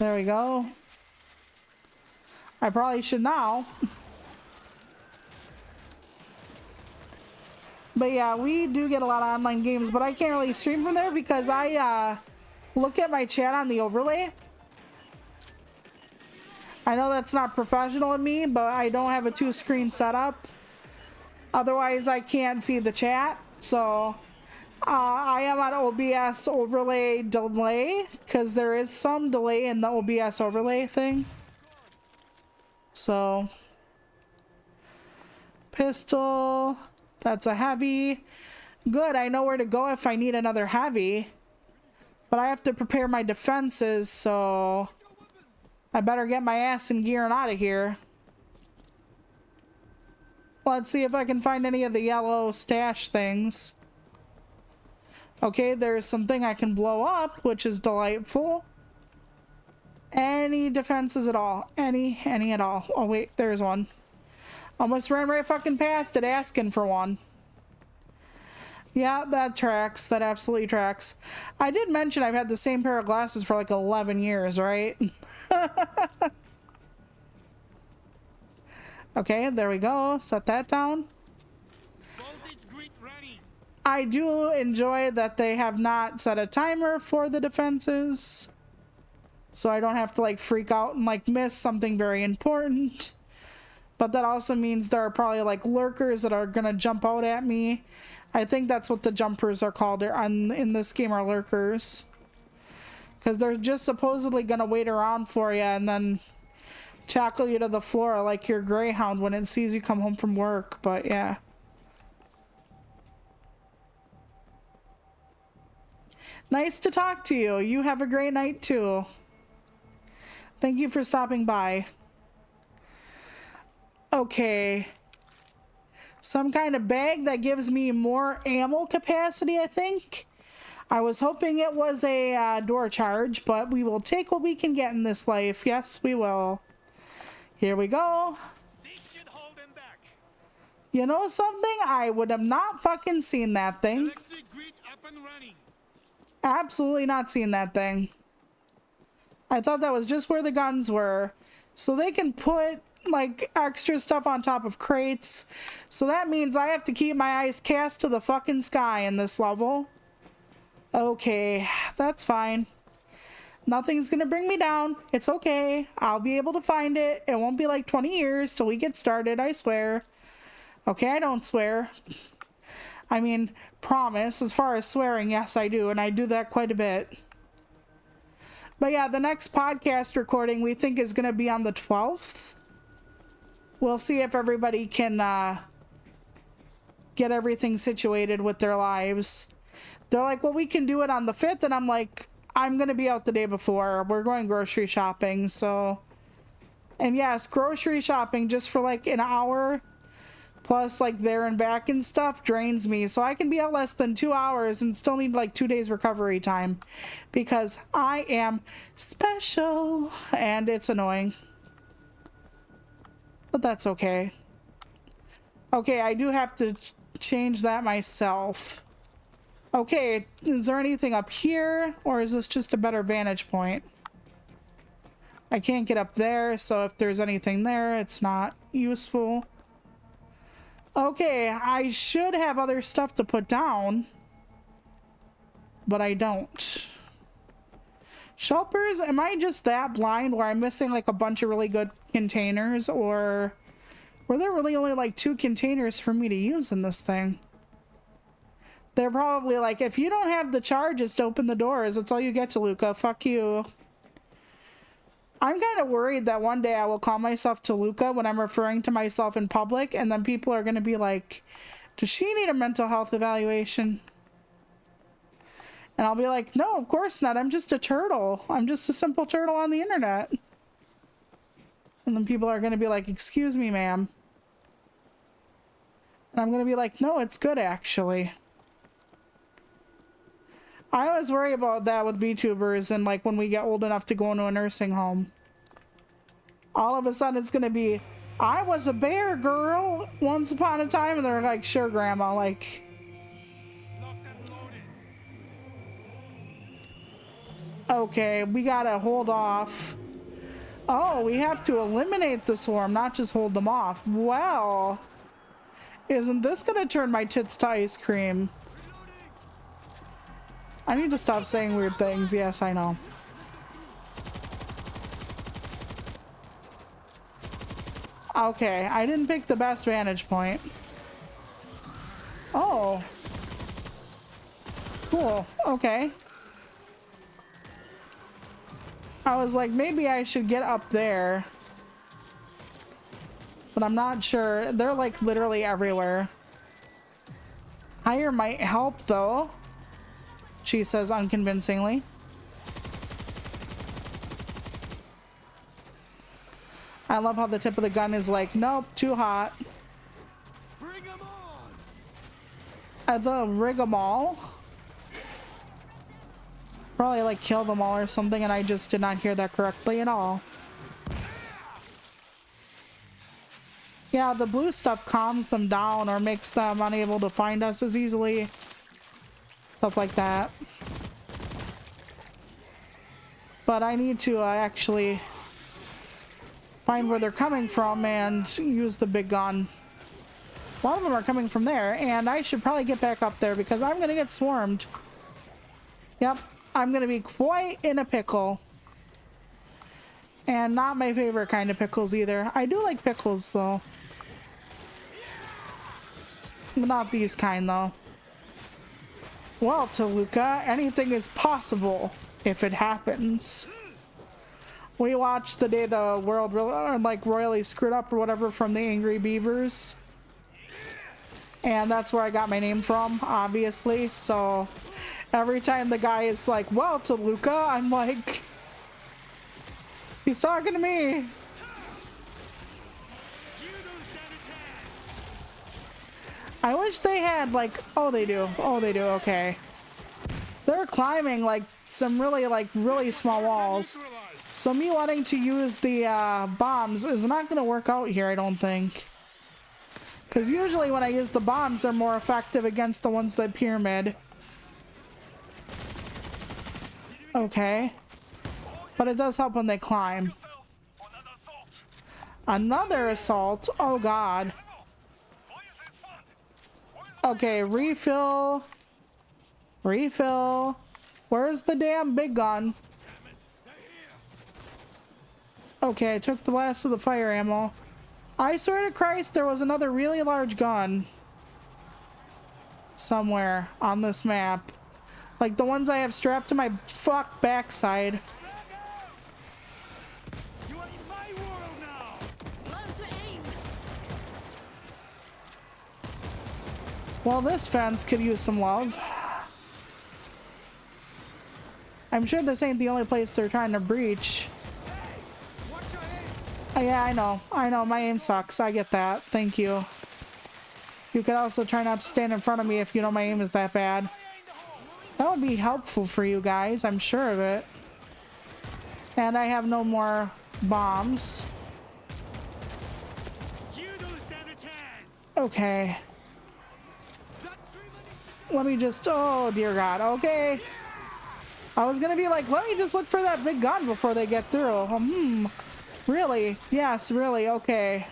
There we go. I probably should now. But yeah, we do get a lot of online games, but I can't really stream from there because I look at my chat on the overlay. I know that's not professional of me, but I don't have a 2-screen setup. Otherwise, I can't see the chat. So I am on OBS overlay delay because there is some delay in the OBS overlay thing. So, pistol, that's a heavy. Good, I know where to go if I need another heavy. But I have to prepare my defenses, so I better get my ass in gear and out of here. Let's see if I can find any of the yellow stash things. Okay, there's something I can blow up, which is delightful. Any defenses at all? Any at all? Oh wait, there's one. Almost ran right fucking past it asking for one. Yeah, that tracks. That absolutely tracks. I did mention I've had the same pair of glasses for like 11 years, right? Okay, there we go. Set that down. I do enjoy that they have not set a timer for the defenses, so I don't have to like freak out and like miss something very important. But that also means there are probably like lurkers that are gonna jump out at me. I think that's what the jumpers are called in this game, are lurkers, because they're just supposedly gonna wait around for you and then tackle you to the floor like your Greyhound when it sees you come home from work. But yeah. Nice to talk to you. You have a great night too. Thank you for stopping by. Okay. Some kind of bag that gives me more ammo capacity, I think. I was hoping it was a door charge, but we will take what we can get in this life. Yes, we will. Here we go. This should hold them back. You know something? I would have not fucking seen that thing. Electric grid up and running. Absolutely not seen that thing. I thought that was just where the guns were. So they can put like extra stuff on top of crates. So that means I have to keep my eyes cast to the fucking sky in this level. Okay, that's fine. Nothing's gonna bring me down. It's okay. I'll be able to find it. It won't be like 20 years till we get started, I swear. Okay, I don't swear. I mean, promise. As far as swearing, yes, I do. And I do that quite a bit. But yeah, the next podcast recording we think is going to be on the 12th. We'll see if everybody can get everything situated with their lives. They're like, well, we can do it on the 5th. And I'm like, I'm going to be out the day before. We're going grocery shopping. So, and yes, grocery shopping just for like an hour plus like there and back and stuff drains me. So I can be out less than 2 hours and still need like 2 days recovery time because I am special and it's annoying. But that's okay. Okay, I do have to change that myself. Okay, is there anything up here or is this just a better vantage point? I can't get up there, so if there's anything there, it's not useful. Okay, I should have other stuff to put down, but I don't. Shelpers, am I just that blind where I'm missing like a bunch of really good containers, or were there really only like 2 containers for me to use in this thing? They're probably like, if you don't have the charges to open the doors, that's all you get, Toluca. Fuck you. I'm kind of worried that one day I will call myself Toluca when I'm referring to myself in public, and then people are going to be like, does she need a mental health evaluation? And I'll be like, no, of course not. I'm just a turtle. I'm just a simple turtle on the internet. And then people are going to be like, excuse me, ma'am. And I'm going to be like, no, it's good, actually. I always worry about that with VTubers and like when we get old enough to go into a nursing home. All of a sudden it's gonna be, I was a bear girl once upon a time, and they're like, sure, grandma, like. Okay, we gotta hold off. Oh, we have to eliminate the swarm, not just hold them off. Well, isn't this gonna turn my tits to ice cream? I need to stop saying weird things. Yes, I know. Okay, I didn't pick the best vantage point. Oh. cool. Okay. I was like, maybe I should get up there. But I'm not sure. They're like literally everywhere. Higher might help though, she says unconvincingly. I love how the tip of the gun is like, nope, too hot. Bring 'em on! At the rig 'em all. Probably like kill them all or something, and I just did not hear that correctly at all. Yeah, the blue stuff calms them down or makes them unable to find us as easily. Stuff like that. But I need to actually find where they're coming from and use the big gun. A lot of them are coming from there, and I should probably get back up there because I'm gonna get swarmed. Yep, I'm gonna be quite in a pickle. And not my favorite kind of pickles either. I do like pickles though. But not these kind though. Well, Toluca, anything is possible if it happens. We watched the day the world like royally screwed up or whatever from the Angry Beavers. And that's where I got my name from, obviously. So every time the guy is like, well, Toluca, I'm like, he's talking to me. I wish they had like, oh they do, okay. They're climbing like some really small walls. So me wanting to use the bombs is not gonna work out here, I don't think. Because usually when I use the bombs, they're more effective against the ones that pyramid. Okay. But it does help when they climb. Another assault? Oh god. Okay, refill. Refill. Where's the damn big gun? Okay, I took the last of the fire ammo. I swear to Christ, there was another really large gun somewhere on this map. Like the ones I have strapped to my backside. You are in my world now! Learn to aim. Well, this fence could use some love. I'm sure this ain't the only place they're trying to breach. Yeah, I know, my aim sucks. I get that. Thank you. You could also try not to stand in front of me if you know my aim is that bad. That would be helpful for you guys, I'm sure of it. And I have no more bombs. You don't stand a chance! Okay. Let me just, oh dear god, okay. I was gonna be like, let me just look for that big gun before they get through. Really? Yes, really, okay.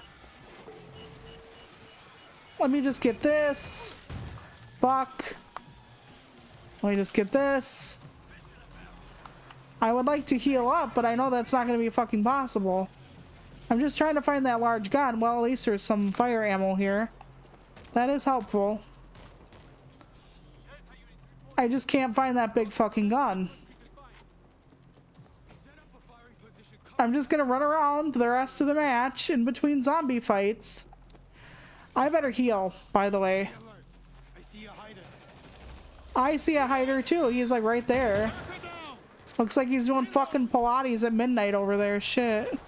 Let me just get this. Fuck. Let me just get this. I would like to heal up, but I know that's not gonna be fucking possible. I'm just trying to find that large gun. Well, at least there's some fire ammo here. That is helpful. I just can't find that big fucking gun. I'm just gonna run around the rest of the match in between zombie fights. I better heal, by the way. I see a hider. I see a hider too. He's like right there. Looks like he's doing fucking Pilates at midnight over there. Shit.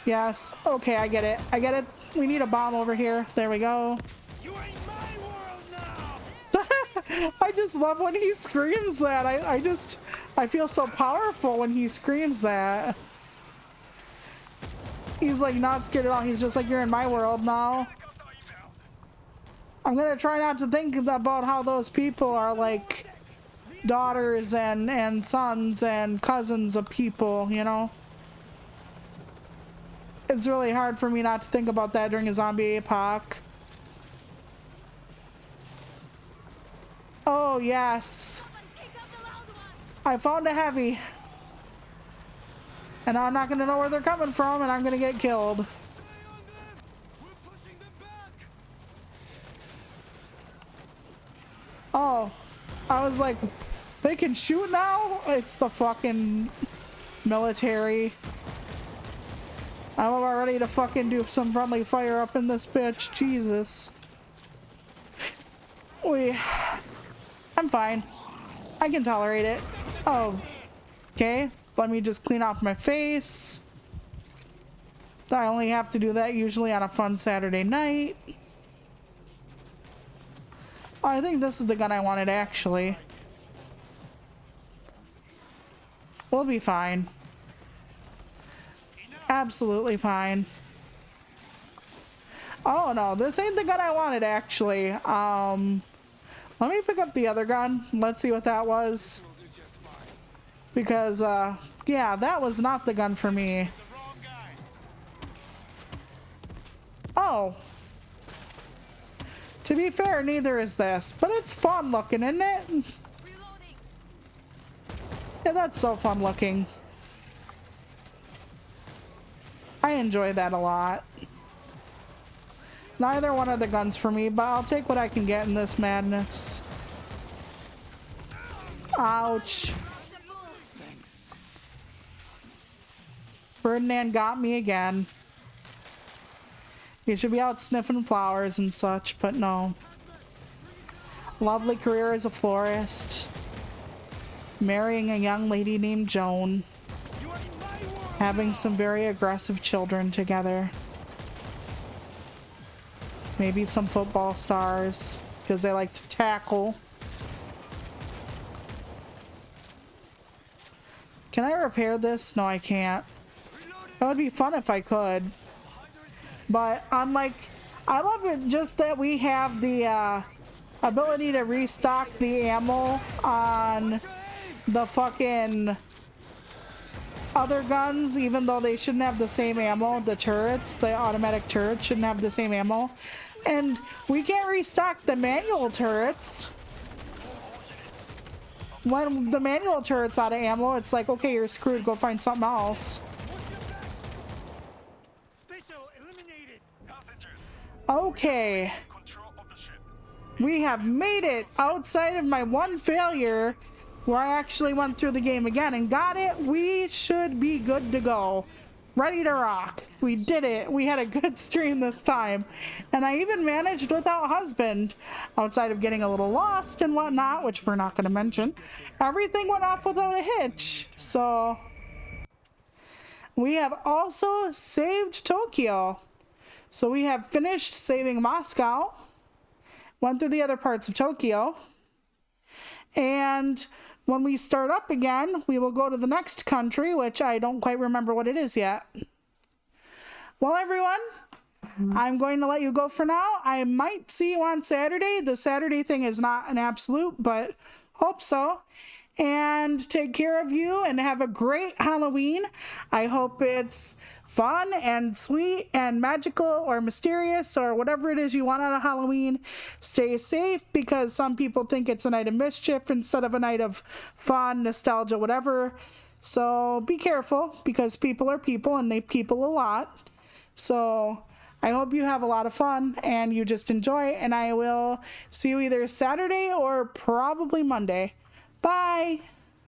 Yes. Okay, I get it. I get it. We need a bomb over here. There we go. You are in my world now! I just love when he screams that. I feel so powerful when he screams that. He's like not scared at all. He's just like, you're in my world now. I'm gonna try not to think about how those people are like daughters and sons and cousins of people, you know? It's really hard for me not to think about that during a zombie apoc. Oh, yes. I found a heavy. And I'm not gonna know where they're coming from, and I'm gonna get killed. Oh, I was like, they can shoot now? It's the fucking military. I'm about ready to fucking do some friendly fire up in this bitch. Jesus. I'm fine. I can tolerate it. Oh, okay. Let me just clean off my face. I only have to do that usually on a fun Saturday night. Oh, I think this is the gun I wanted actually. We'll be fine. Absolutely fine. Oh no, this ain't the gun I wanted actually. Let me pick up the other gun. Let's see what that was. Because, yeah, that was not the gun for me. Oh. To be fair, neither is this. But it's fun looking, isn't it? Yeah, that's so fun looking. I enjoy that a lot. Neither one of the guns for me, but I'll take what I can get in this madness. Ouch. Ferdinand got me again. He should be out sniffing flowers and such, but no. Lovely career as a florist. Marrying a young lady named Joan. Having some very aggressive children together. Maybe some football stars, because they like to tackle. Can I repair this? No, I can't. That would be fun if I could. But unlike, I love it just that we have the ability to restock the ammo on the fucking other guns, even though they shouldn't have the same ammo. The turrets, the automatic turrets shouldn't have the same ammo. And we can't restock the manual turrets. When the manual turret's out of ammo, it's like, okay, you're screwed, go find something else. Okay. We have made it outside of my one failure where I actually went through the game again and got it. We should be good to go. Ready to rock. We did it. We had a good stream this time. And I even managed without husband. Outside of getting a little lost and whatnot, which we're not going to mention. Everything went off without a hitch. So we have also saved Tokyo. So we have finished saving Moscow. Went through the other parts of Tokyo. And when we start up again, we will go to the next country, which I don't quite remember what it is yet. Well, everyone, I'm going to let you go for now. I might see you on Saturday. The Saturday thing is not an absolute, but hope so. And take care of you and have a great Halloween. I hope it's fun and sweet and magical or mysterious or whatever it is you want out of Halloween. Stay safe, because some people think it's a night of mischief instead of a night of fun, nostalgia, whatever. So be careful, because people are people and they people a lot. So I hope you have a lot of fun and you just enjoy, and I will see you either Saturday or probably Monday. Bye!